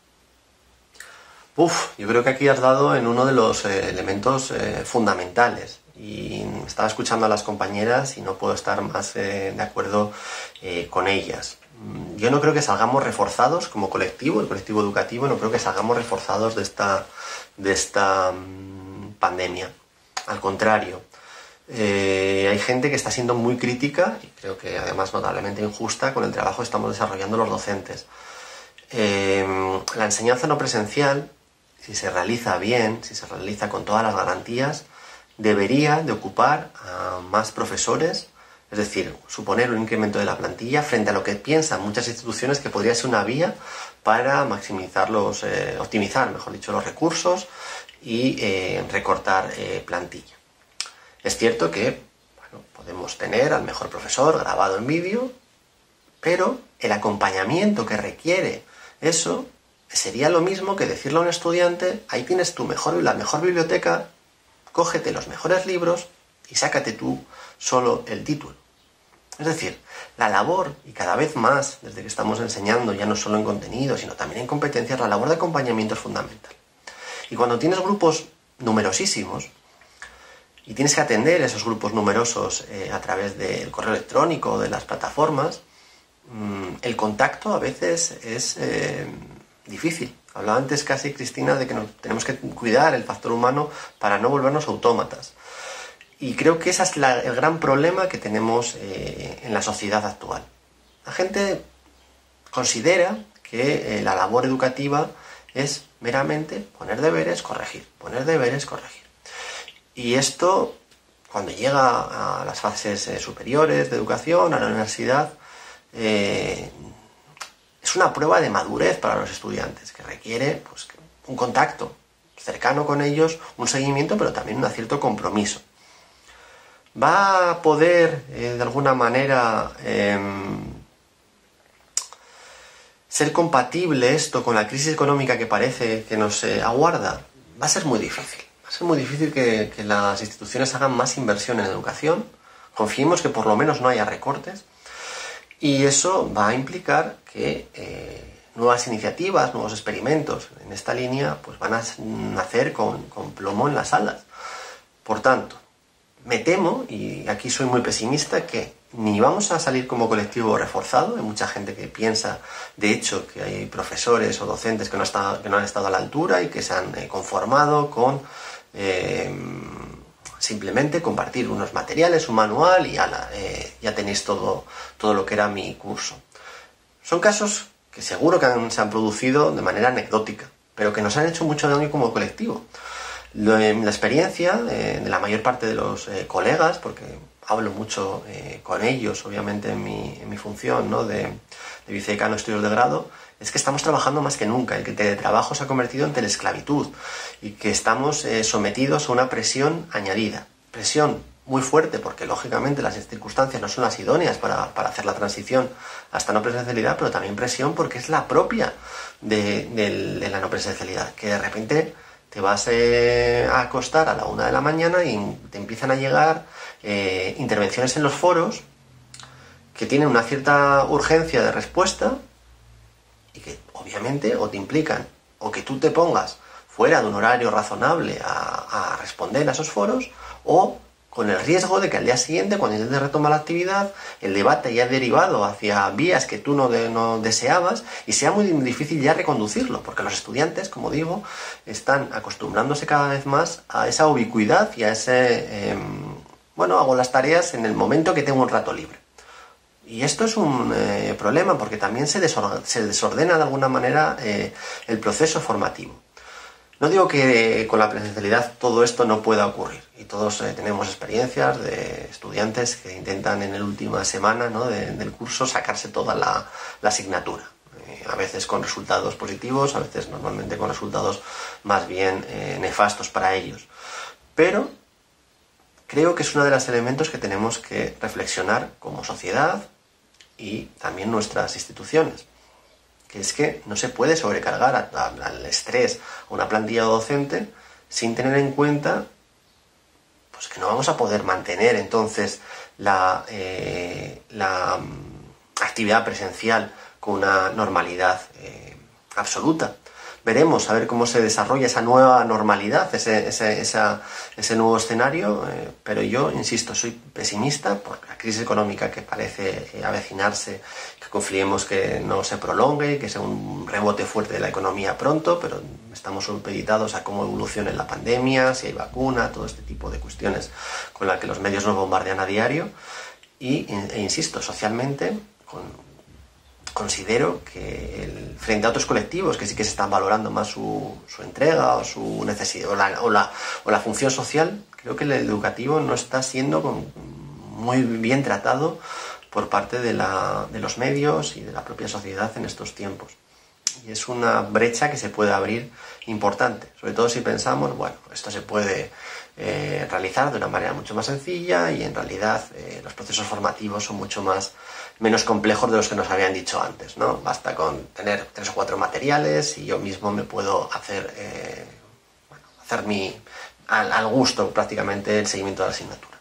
Yo creo que aquí has dado en uno de los elementos fundamentales, y estaba escuchando a las compañeras y no puedo estar más de acuerdo con ellas. Yo no creo que salgamos reforzados como colectivo, el colectivo educativo, no creo que salgamos reforzados de esta pandemia. Al contrario, hay gente que está siendo muy crítica, y creo que además notablemente injusta, con el trabajo que estamos desarrollando los docentes. La enseñanza no presencial, si se realiza bien, si se realiza con todas las garantías, debería de ocupar a más profesores, es decir, suponer un incremento de la plantilla frente a lo que piensan muchas instituciones que podría ser una vía para maximizar optimizar, mejor dicho, los recursos y recortar plantilla. Es cierto que bueno, podemos tener al mejor profesor grabado en vídeo, pero el acompañamiento que requiere eso sería lo mismo que decirle a un estudiante: ahí tienes la mejor biblioteca, cógete los mejores libros y sácate tú solo el título. Es decir, la labor, y cada vez más desde que estamos enseñando, ya no solo en contenido, sino también en competencias, la labor de acompañamiento es fundamental. Y cuando tienes grupos numerosísimos, y tienes que atender a esos grupos numerosos a través del correo electrónico o de las plataformas, el contacto a veces es difícil. Hablaba antes casi Cristina de que tenemos que cuidar el factor humano para no volvernos autómatas. Y creo que ese es el gran problema que tenemos en la sociedad actual. La gente considera que la labor educativa es meramente poner deberes, corregir, poner deberes, corregir. Y esto, cuando llega a las fases superiores de educación, a la universidad, es una prueba de madurez para los estudiantes, que requiere pues, un contacto cercano con ellos, un seguimiento, pero también un cierto compromiso. ¿Va a poder, de alguna manera, ser compatible esto con la crisis económica que parece que nos aguarda? Va a ser muy difícil. Va a ser muy difícil que las instituciones hagan más inversión en educación. Confiemos que por lo menos no haya recortes. Y eso va a implicar que nuevas iniciativas, nuevos experimentos en esta línea pues van a nacer con plomo en las alas. Por tanto, me temo, y aquí soy muy pesimista, que ni vamos a salir como colectivo reforzado. Hay mucha gente que piensa, de hecho, que hay profesores o docentes que no han estado a la altura y que se han conformado con simplemente compartir unos materiales, un manual y ya tenéis todo lo que era mi curso. Son casos que seguro que se han producido de manera anecdótica, pero que nos han hecho mucho daño como colectivo. La experiencia de la mayor parte de los colegas, porque hablo mucho con ellos, obviamente en mi función, ¿no?, de vicedecano de estudios de grado, es que estamos trabajando más que nunca, el que el teletrabajo se ha convertido en teleesclavitud y que estamos sometidos a una presión añadida. Presión muy fuerte porque, lógicamente, las circunstancias no son las idóneas para hacer la transición a esta no presencialidad, pero también presión porque es la propia de la no presencialidad, que de repente te vas a acostar a la 1 de la mañana y te empiezan a llegar intervenciones en los foros que tienen una cierta urgencia de respuesta y que obviamente o te implican o que tú te pongas fuera de un horario razonable a responder a esos foros, o con el riesgo de que al día siguiente, cuando intentes retomar la actividad, el debate ya ha derivado hacia vías que tú no deseabas y sea muy difícil ya reconducirlo, porque los estudiantes, como digo, están acostumbrándose cada vez más a esa ubicuidad y a ese, hago las tareas en el momento que tengo un rato libre. Y esto es un problema porque también se desordena de alguna manera el proceso formativo. No digo que con la presencialidad todo esto no pueda ocurrir, y todos tenemos experiencias de estudiantes que intentan en la última semana, ¿no?, del curso sacarse toda la asignatura, a veces con resultados positivos, a veces normalmente con resultados más bien nefastos para ellos. Pero creo que es uno de los elementos que tenemos que reflexionar como sociedad y también nuestras instituciones, que es que no se puede sobrecargar al estrés a una plantilla docente sin tener en cuenta pues que no vamos a poder mantener entonces la actividad presencial con una normalidad absoluta. Veremos a ver cómo se desarrolla esa nueva normalidad, ese nuevo escenario, pero yo, insisto, soy pesimista por la crisis económica que parece avecinarse, que confiemos que no se prolongue y que sea un rebote fuerte de la economía pronto, pero estamos supeditados a cómo evolucione la pandemia, si hay vacuna, todo este tipo de cuestiones con las que los medios nos bombardean a diario. E insisto, socialmente, considero que frente a otros colectivos que sí que se están valorando más su entrega o su necesidad o la función social, creo que el educativo no está siendo muy bien tratado por parte de los medios y de la propia sociedad en estos tiempos. Y es una brecha que se puede abrir importante, sobre todo si pensamos, bueno, esto se puede realizar de una manera mucho más sencilla y en realidad los procesos formativos son menos complejos de los que nos habían dicho antes, ¿no? Basta con tener 3 o 4 materiales y yo mismo me puedo hacer al gusto prácticamente el seguimiento de la asignatura.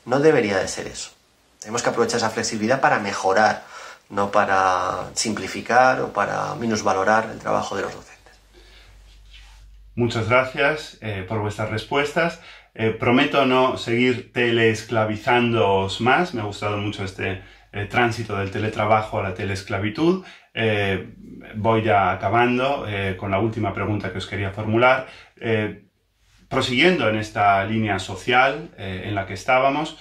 No debería de ser eso. Tenemos que aprovechar esa flexibilidad para mejorar, no para simplificar o para minusvalorar el trabajo de los docentes. Muchas gracias por vuestras respuestas. Prometo no seguir teleesclavizándoos más. Me ha gustado mucho este tránsito del teletrabajo a la teleesclavitud. Voy ya acabando con la última pregunta que os quería formular. Prosiguiendo en esta línea social en la que estábamos,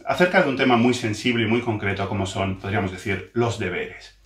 acerca de un tema muy sensible y muy concreto como son, podríamos decir, los deberes.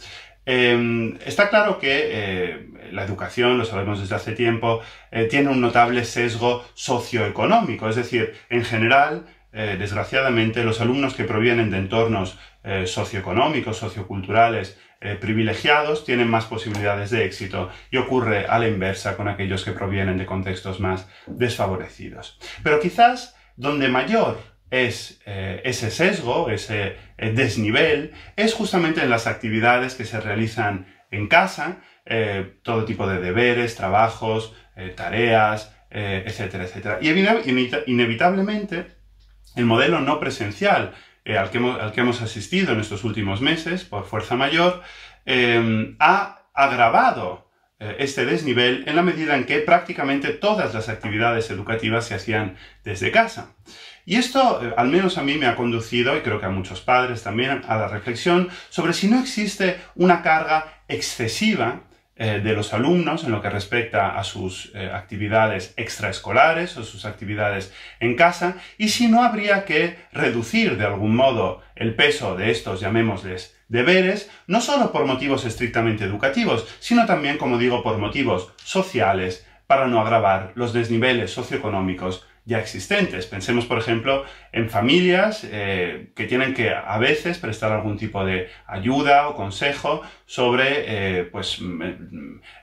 Está claro que la educación, lo sabemos desde hace tiempo, tiene un notable sesgo socioeconómico, es decir, en general, desgraciadamente, los alumnos que provienen de entornos socioeconómicos, socioculturales privilegiados tienen más posibilidades de éxito, y ocurre a la inversa con aquellos que provienen de contextos más desfavorecidos. Pero quizás donde mayor es ese sesgo, ese desnivel, es justamente en las actividades que se realizan en casa, todo tipo de deberes, trabajos, tareas, etcétera, etcétera. Y inevitablemente el modelo no presencial al que hemos asistido en estos últimos meses, por fuerza mayor, ha agravado este desnivel en la medida en que prácticamente todas las actividades educativas se hacían desde casa. Y esto, al menos a mí, me ha conducido, y creo que a muchos padres también, a la reflexión sobre si no existe una carga excesiva de los alumnos en lo que respecta a sus actividades extraescolares o sus actividades en casa, y si no habría que reducir de algún modo el peso de estos, llamémosles, deberes, no solo por motivos estrictamente educativos, sino también, como digo, por motivos sociales, para no agravar los desniveles socioeconómicos ya existentes. Pensemos, por ejemplo, en familias que tienen que a veces prestar algún tipo de ayuda o consejo sobre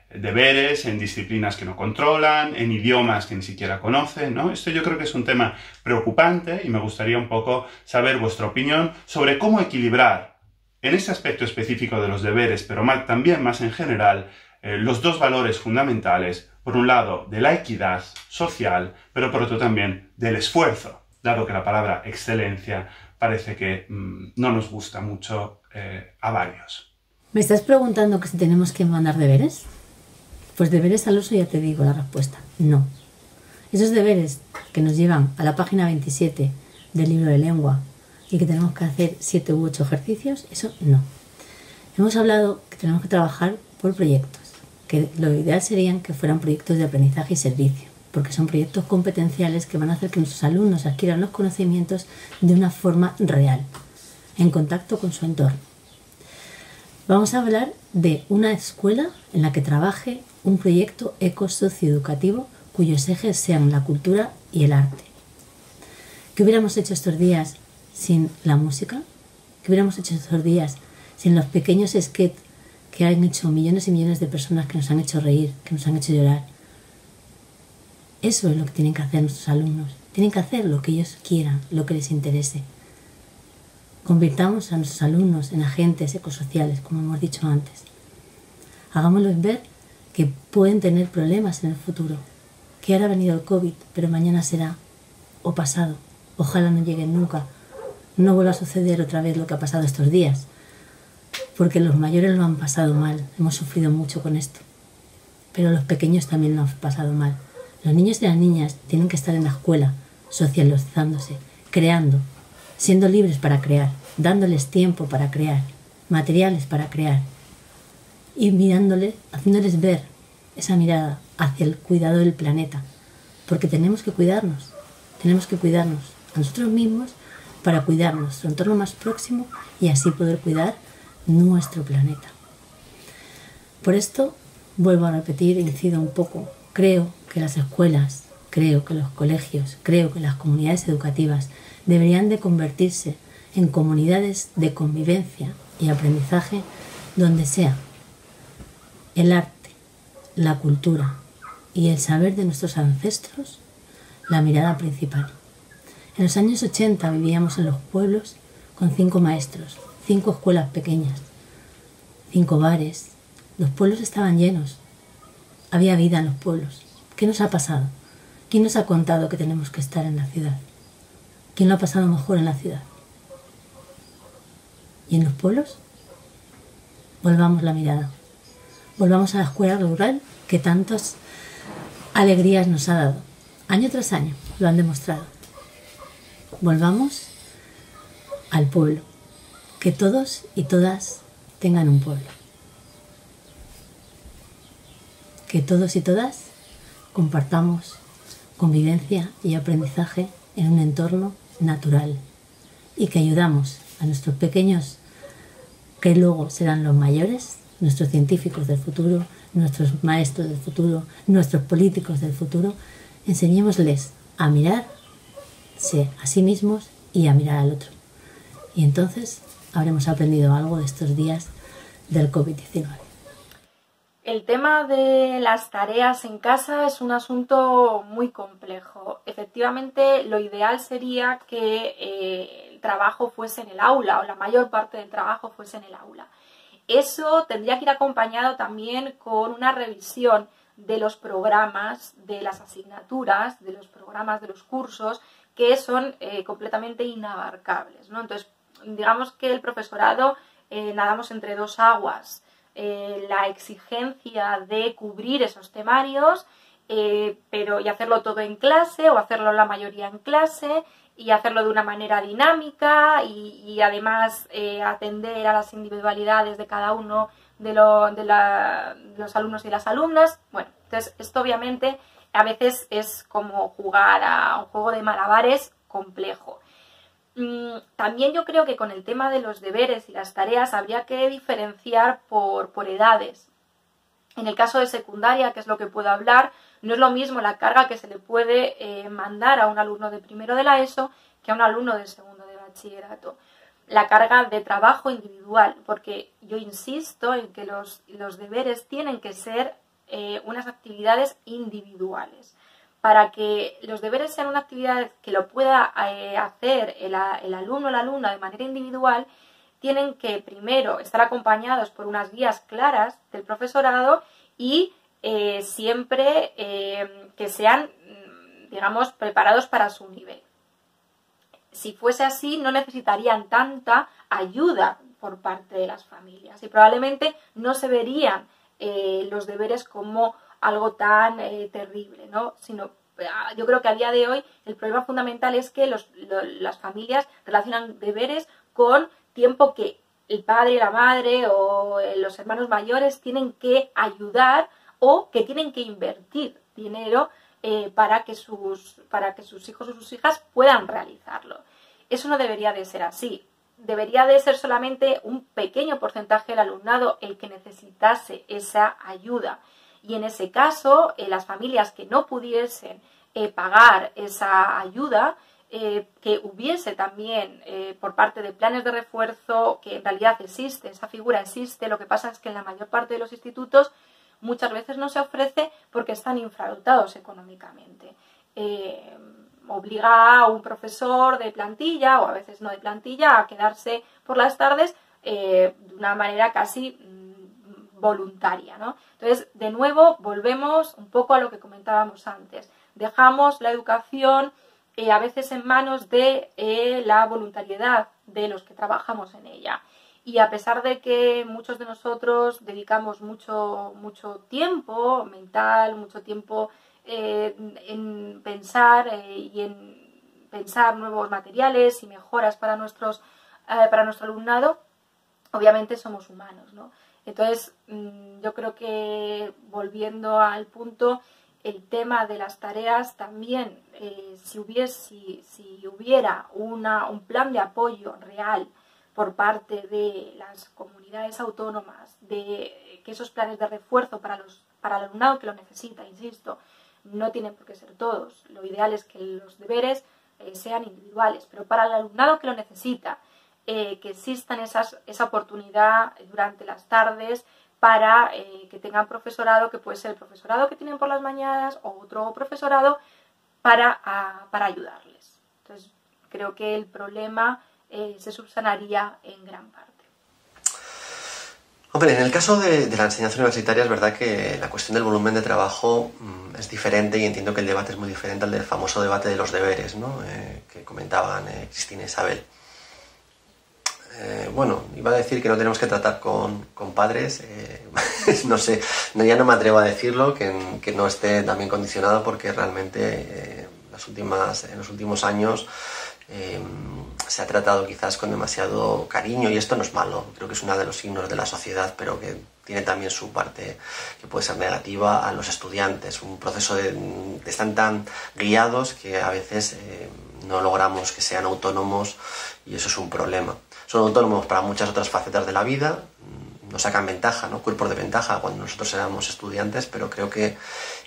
deberes en disciplinas que no controlan, en idiomas que ni siquiera conocen, ¿no? Esto yo creo que es un tema preocupante y me gustaría un poco saber vuestra opinión sobre cómo equilibrar en este aspecto específico de los deberes, pero también más en general, los dos valores fundamentales, por un lado, de la equidad social, pero por otro también del esfuerzo, dado que la palabra excelencia parece que no nos gusta mucho a varios. ¿Me estás preguntando que si tenemos que mandar deberes? Pues deberes al uso ya te digo la respuesta, no. Esos deberes que nos llevan a la página 27 del libro de lengua y que tenemos que hacer 7 u 8 ejercicios, eso no. Hemos hablado que tenemos que trabajar por proyectos, que lo ideal serían que fueran proyectos de aprendizaje y servicio, porque son proyectos competenciales que van a hacer que nuestros alumnos adquieran los conocimientos de una forma real, en contacto con su entorno. Vamos a hablar de una escuela en la que trabaje un proyecto eco-socioeducativo cuyos ejes sean la cultura y el arte. ¿Qué hubiéramos hecho estos días sin la música? ¿Qué hubiéramos hecho estos días sin los pequeños sketches que han hecho millones y millones de personas, que nos han hecho reír, que nos han hecho llorar? Eso es lo que tienen que hacer nuestros alumnos. Tienen que hacer lo que ellos quieran, lo que les interese. Convirtamos a nuestros alumnos en agentes ecosociales, como hemos dicho antes. Hagámoslos ver que pueden tener problemas en el futuro, que ahora ha venido el COVID, pero mañana será, o pasado. Ojalá no llegue nunca. No vuelva a suceder otra vez lo que ha pasado estos días, porque los mayores lo han pasado mal, hemos sufrido mucho con esto, pero los pequeños también lo han pasado mal. Los niños y las niñas tienen que estar en la escuela, socializándose, creando, siendo libres para crear, dándoles tiempo para crear, materiales para crear, y mirándoles, haciéndoles ver esa mirada hacia el cuidado del planeta, porque tenemos que cuidarnos a nosotros mismos para cuidar nuestro entorno más próximo y así poder cuidar nuestro planeta. Por esto, vuelvo a repetir, incido un poco, creo que las escuelas, creo que los colegios, creo que las comunidades educativas deberían de convertirse en comunidades de convivencia y aprendizaje donde sea el arte, la cultura y el saber de nuestros ancestros la mirada principal. En los años 80 vivíamos en los pueblos con 5 maestros, 5 escuelas pequeñas, 5 bares. Los pueblos estaban llenos. Había vida en los pueblos. ¿Qué nos ha pasado? ¿Quién nos ha contado que tenemos que estar en la ciudad? ¿Quién lo ha pasado mejor en la ciudad? ¿Y en los pueblos? Volvamos la mirada. Volvamos a la escuela rural que tantas alegrías nos ha dado. Año tras año lo han demostrado. Volvamos al pueblo. Que todos y todas tengan un pueblo. Que todos y todas compartamos convivencia y aprendizaje en un entorno natural y que ayudamos a nuestros pequeños, que luego serán los mayores, nuestros científicos del futuro, nuestros maestros del futuro, nuestros políticos del futuro. Enseñémosles a mirarse a sí mismos y a mirar al otro. Y entonces habremos aprendido algo de estos días del COVID-19. El tema de las tareas en casa es un asunto muy complejo. Efectivamente, lo ideal sería que el trabajo fuese en el aula, o la mayor parte del trabajo fuese en el aula. Eso tendría que ir acompañado también con una revisión de los programas, de las asignaturas, de los programas, de los cursos, que son completamente inabarcables, ¿no? Entonces, digamos que el profesorado nadamos entre dos aguas. La exigencia de cubrir esos temarios, pero y hacerlo todo en clase o hacerlo la mayoría en clase y hacerlo de una manera dinámica y además atender a las individualidades de cada uno los alumnos y las alumnas. Bueno, entonces esto obviamente a veces es como jugar a un juego de malabares complejo. También yo creo que con el tema de los deberes y las tareas habría que diferenciar por edades. En el caso de secundaria, que es lo que puedo hablar, no es lo mismo la carga que se le puede mandar a un alumno de primero de la ESO que a un alumno de segundo de bachillerato. La carga de trabajo individual, porque yo insisto en que los deberes tienen que ser unas actividades individuales. Para que los deberes sean una actividad que lo pueda hacer el alumno o la alumna de manera individual, tienen que primero estar acompañados por unas guías claras del profesorado y siempre que sean, digamos, preparados para su nivel. Si fuese así, no necesitarían tanta ayuda por parte de las familias y probablemente no se verían los deberes como algo tan terrible, ¿no? Sino, yo creo que a día de hoy el problema fundamental es que las familias relacionan deberes con tiempo que el padre y la madre o los hermanos mayores tienen que ayudar o que tienen que invertir dinero para que sus hijos o sus hijas puedan realizarlo. Eso no debería de ser así. Debería de ser solamente un pequeño porcentaje del alumnado el que necesitase esa ayuda. Y en ese caso, las familias que no pudiesen pagar esa ayuda, que hubiese también por parte de planes de refuerzo, que en realidad existe, esa figura existe, lo que pasa es que en la mayor parte de los institutos muchas veces no se ofrece porque están infradotados económicamente. Obliga a un profesor de plantilla, o a veces no de plantilla, a quedarse por las tardes de una manera casi voluntaria, ¿no? Entonces, de nuevo, volvemos un poco a lo que comentábamos antes. Dejamos la educación a veces en manos de la voluntariedad de los que trabajamos en ella. Y a pesar de que muchos de nosotros dedicamos mucho tiempo mental, mucho tiempo en pensar y en pensar nuevos materiales y mejoras para nuestro alumnado, obviamente somos humanos, ¿no? Entonces, yo creo que, volviendo al punto, el tema de las tareas también, si hubiera un plan de apoyo real por parte de las comunidades autónomas, de que esos planes de refuerzo para el alumnado que lo necesita, insisto, no tienen por qué ser todos. Lo ideal es que los deberes sean individuales, pero para el alumnado que lo necesita, que existan esa oportunidad durante las tardes para que tengan profesorado, que puede ser el profesorado que tienen por las mañanas o otro profesorado para ayudarles. Entonces, creo que el problema se subsanaría en gran parte. Hombre, en el caso de la enseñanza universitaria es verdad que la cuestión del volumen de trabajo es diferente y entiendo que el debate es muy diferente al del famoso debate de los deberes, ¿no? Que comentaban Cristina e Isabel. Bueno, iba a decir que no tenemos que tratar con padres, no sé, ya no me atrevo a decirlo, que no esté también condicionado, porque realmente en los últimos años se ha tratado quizás con demasiado cariño, y esto no es malo, creo que es uno de los signos de la sociedad, pero que tiene también su parte que puede ser negativa a los estudiantes, un proceso están tan guiados que a veces no logramos que sean autónomos, y eso es un problema. Son autónomos para muchas otras facetas de la vida, nos sacan ventaja, ¿no? Cuerpos de ventaja cuando nosotros éramos estudiantes, pero creo que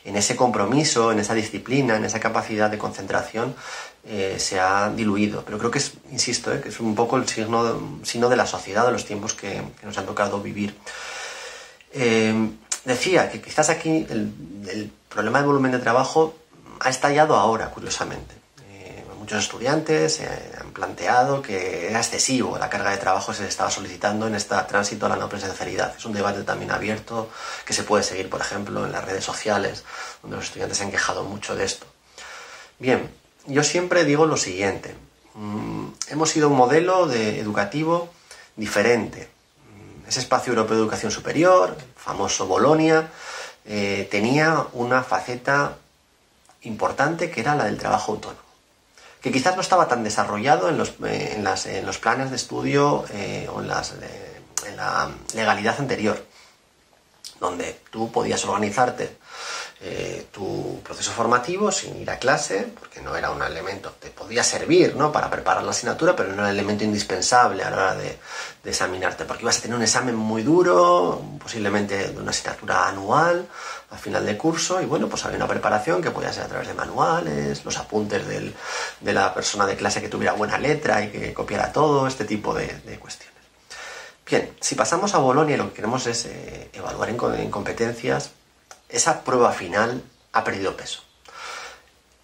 en ese compromiso, en esa disciplina, en esa capacidad de concentración se ha diluido. Pero creo que es, insisto, que es un poco el signo de la sociedad, de los tiempos que nos han tocado vivir. Decía que quizás aquí el problema del volumen de trabajo ha estallado ahora, curiosamente. Muchos estudiantes han planteado que era excesivo la carga de trabajo que se les estaba solicitando en este tránsito a la no presencialidad. Es un debate también abierto que se puede seguir, por ejemplo, en las redes sociales, donde los estudiantes se han quejado mucho de esto. Bien, yo siempre digo lo siguiente. Hemos sido un modelo educativo diferente. Ese espacio europeo de educación superior, el famoso Bolonia, tenía una faceta importante que era la del trabajo autónomo, que quizás no estaba tan desarrollado en los planes de estudio o en la legalidad anterior. donde tú podías organizarte tu proceso formativo sin ir a clase, porque no era un elemento, te podía servir, ¿no?, para preparar la asignatura, pero no era el elemento indispensable a la hora de examinarte, porque ibas a tener un examen muy duro, posiblemente de una asignatura anual, al final de curso, y bueno, pues había una preparación que podía ser a través de manuales, los apuntes de la persona de clase que tuviera buena letra y que copiara todo, este tipo de cuestiones. Bien, si pasamos a Bolonia y lo que queremos es evaluar en competencias, esa prueba final ha perdido peso.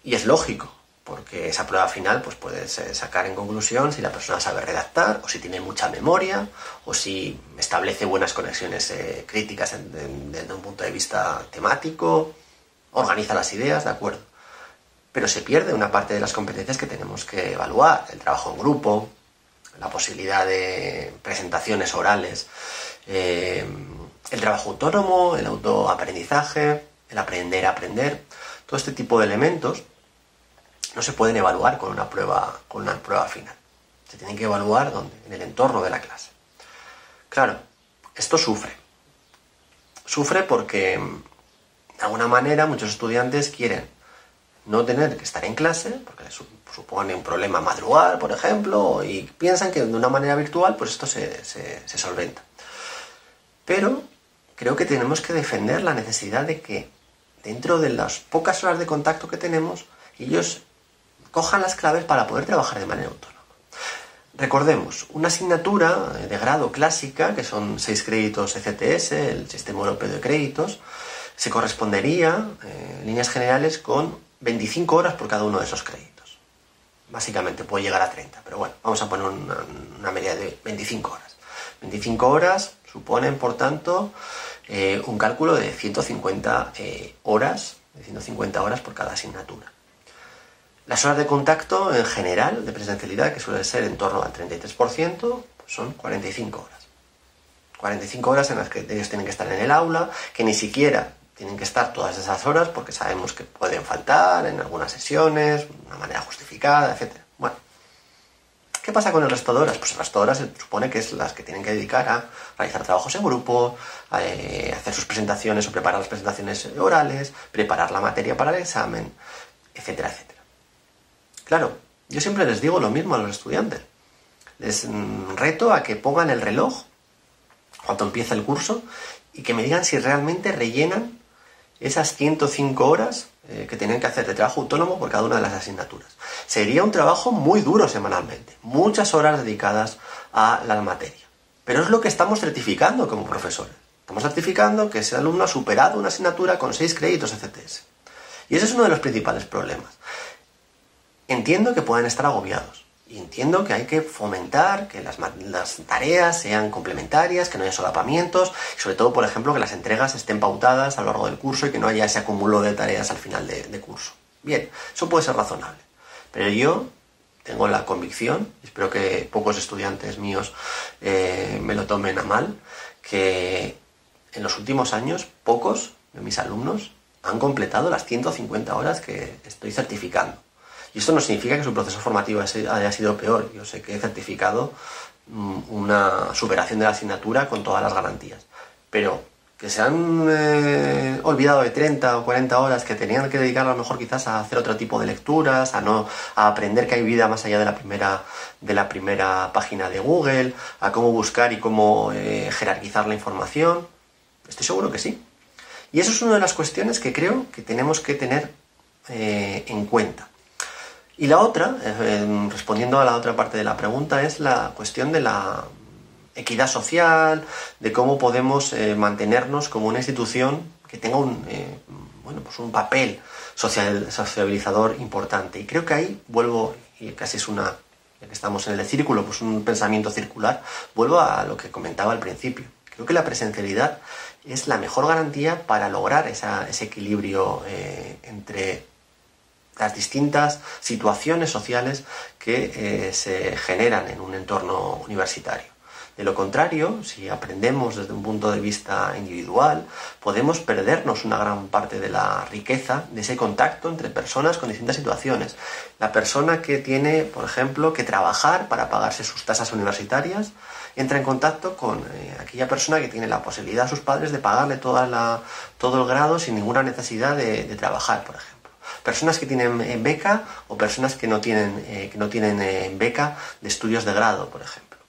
Y es lógico, porque esa prueba final pues puedes sacar en conclusión si la persona sabe redactar, o si tiene mucha memoria, o si establece buenas conexiones críticas desde un punto de vista temático, organiza las ideas, de acuerdo. Pero se pierde una parte de las competencias que tenemos que evaluar: el trabajo en grupo, la posibilidad de presentaciones orales, el trabajo autónomo, el autoaprendizaje, el aprender a aprender. Todo este tipo de elementos no se pueden evaluar con una prueba final. Se tienen que evaluar ¿dónde? En el entorno de la clase. Claro, esto sufre. Sufre porque, de alguna manera, muchos estudiantes quieren no tener que estar en clase, porque les supone un problema madrugar, por ejemplo, y piensan que de una manera virtual pues esto se solventa. Pero creo que tenemos que defender la necesidad de que, dentro de las pocas horas de contacto que tenemos, ellos cojan las claves para poder trabajar de manera autónoma. Recordemos, una asignatura de grado clásica, que son 6 créditos ECTS, el Sistema Europeo de Créditos, se correspondería, en líneas generales, con 25 horas por cada uno de esos créditos. Básicamente puede llegar a 30, pero bueno, vamos a poner una media de 25 horas. 25 horas suponen, por tanto, un cálculo de 150 horas por cada asignatura. Las horas de contacto, en general, de presencialidad, que suele ser en torno al 33%, pues son 45 horas. 45 horas en las que ellos tienen que estar en el aula, que ni siquiera tienen que estar todas esas horas, porque sabemos que pueden faltar en algunas sesiones, de una manera justificada, etc. Bueno, ¿qué pasa con el resto de horas? Pues el resto de horas se supone que es las que tienen que dedicar a realizar trabajos en grupo, a hacer sus presentaciones o preparar las presentaciones orales, preparar la materia para el examen, etcétera, etcétera. Claro, yo siempre les digo lo mismo a los estudiantes. Les reto a que pongan el reloj cuando empieza el curso y que me digan si realmente rellenan esas 105 horas que tienen que hacer de trabajo autónomo por cada una de las asignaturas. Sería un trabajo muy duro semanalmente, muchas horas dedicadas a la materia. Pero es lo que estamos certificando como profesores. Estamos certificando que ese alumno ha superado una asignatura con 6 créditos ECTS. Y ese es uno de los principales problemas. Entiendo que pueden estar agobiados. Y entiendo que hay que fomentar que las tareas sean complementarias, que no haya solapamientos, y sobre todo, por ejemplo, que las entregas estén pautadas a lo largo del curso y que no haya ese acúmulo de tareas al final de curso. Bien, eso puede ser razonable. Pero yo tengo la convicción, espero que pocos estudiantes míos me lo tomen a mal, que en los últimos años pocos de mis alumnos han completado las 150 horas que estoy certificando. Y esto no significa que su proceso formativo haya sido peor. Yo sé que he certificado una superación de la asignatura con todas las garantías. Pero que se han olvidado de 30 o 40 horas que tenían que dedicar a lo mejor quizás a hacer otro tipo de lecturas, a aprender que hay vida más allá de la primera página de Google, a cómo buscar y cómo jerarquizar la información. Estoy seguro que sí. Y eso es una de las cuestiones que creo que tenemos que tener en cuenta. Y la otra, respondiendo a la otra parte de la pregunta, es la cuestión de la equidad social, de cómo podemos mantenernos como una institución que tenga un papel sociabilizador importante. Y creo que ahí vuelvo, y casi es ya que estamos en el círculo, pues un pensamiento circular, vuelvo a lo que comentaba al principio. Creo que la presencialidad es la mejor garantía para lograr ese equilibrio entre las distintas situaciones sociales que se generan en un entorno universitario. De lo contrario, si aprendemos desde un punto de vista individual, podemos perdernos una gran parte de la riqueza de ese contacto entre personas con distintas situaciones. La persona que tiene, por ejemplo, que trabajar para pagarse sus tasas universitarias, entra en contacto con aquella persona que tiene la posibilidad a sus padres de pagarle todo el grado sin ninguna necesidad de trabajar, por ejemplo. Personas que tienen beca o personas que no tienen beca de estudios de grado, por ejemplo.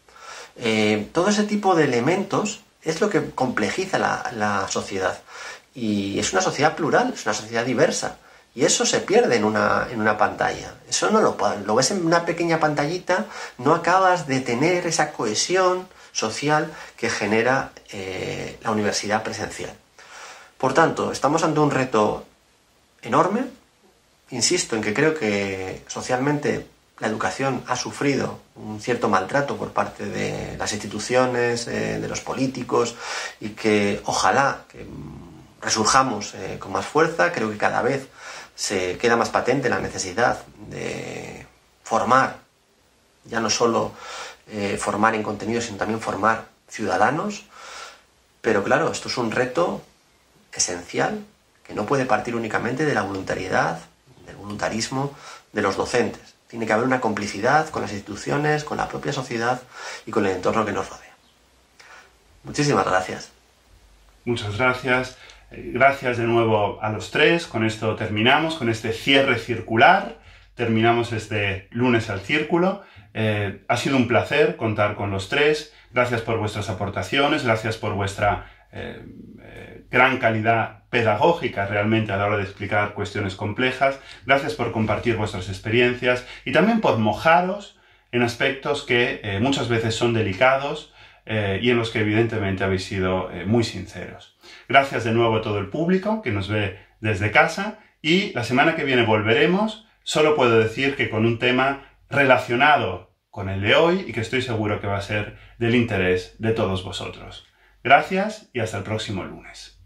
Todo ese tipo de elementos es lo que complejiza la sociedad. Y es una sociedad plural, es una sociedad diversa. Y eso se pierde en una pantalla. Eso no lo ves en una pequeña pantallita, no acabas de tener esa cohesión social que genera la universidad presencial. Por tanto, estamos ante un reto enorme. Insisto en que creo que socialmente la educación ha sufrido un cierto maltrato por parte de las instituciones, de los políticos, y que ojalá que resurjamos con más fuerza. Creo que cada vez se queda más patente la necesidad de formar, ya no solo formar en contenido, sino también formar ciudadanos. Pero claro, esto es un reto esencial que no puede partir únicamente de la voluntariedad, del voluntarismo de los docentes. Tiene que haber una complicidad con las instituciones, con la propia sociedad y con el entorno que nos rodea. Muchísimas gracias. Muchas gracias. Gracias de nuevo a los tres. Con esto terminamos, con este cierre circular. Terminamos este lunes al círculo. Ha sido un placer contar con los tres. Gracias por vuestras aportaciones, gracias por vuestra gran calidad pedagógica realmente a la hora de explicar cuestiones complejas. Gracias por compartir vuestras experiencias y también por mojaros en aspectos que muchas veces son delicados y en los que evidentemente habéis sido muy sinceros. Gracias de nuevo a todo el público que nos ve desde casa, y la semana que viene volveremos. Solo puedo decir que con un tema relacionado con el de hoy y que estoy seguro que va a ser del interés de todos vosotros. Gracias y hasta el próximo lunes.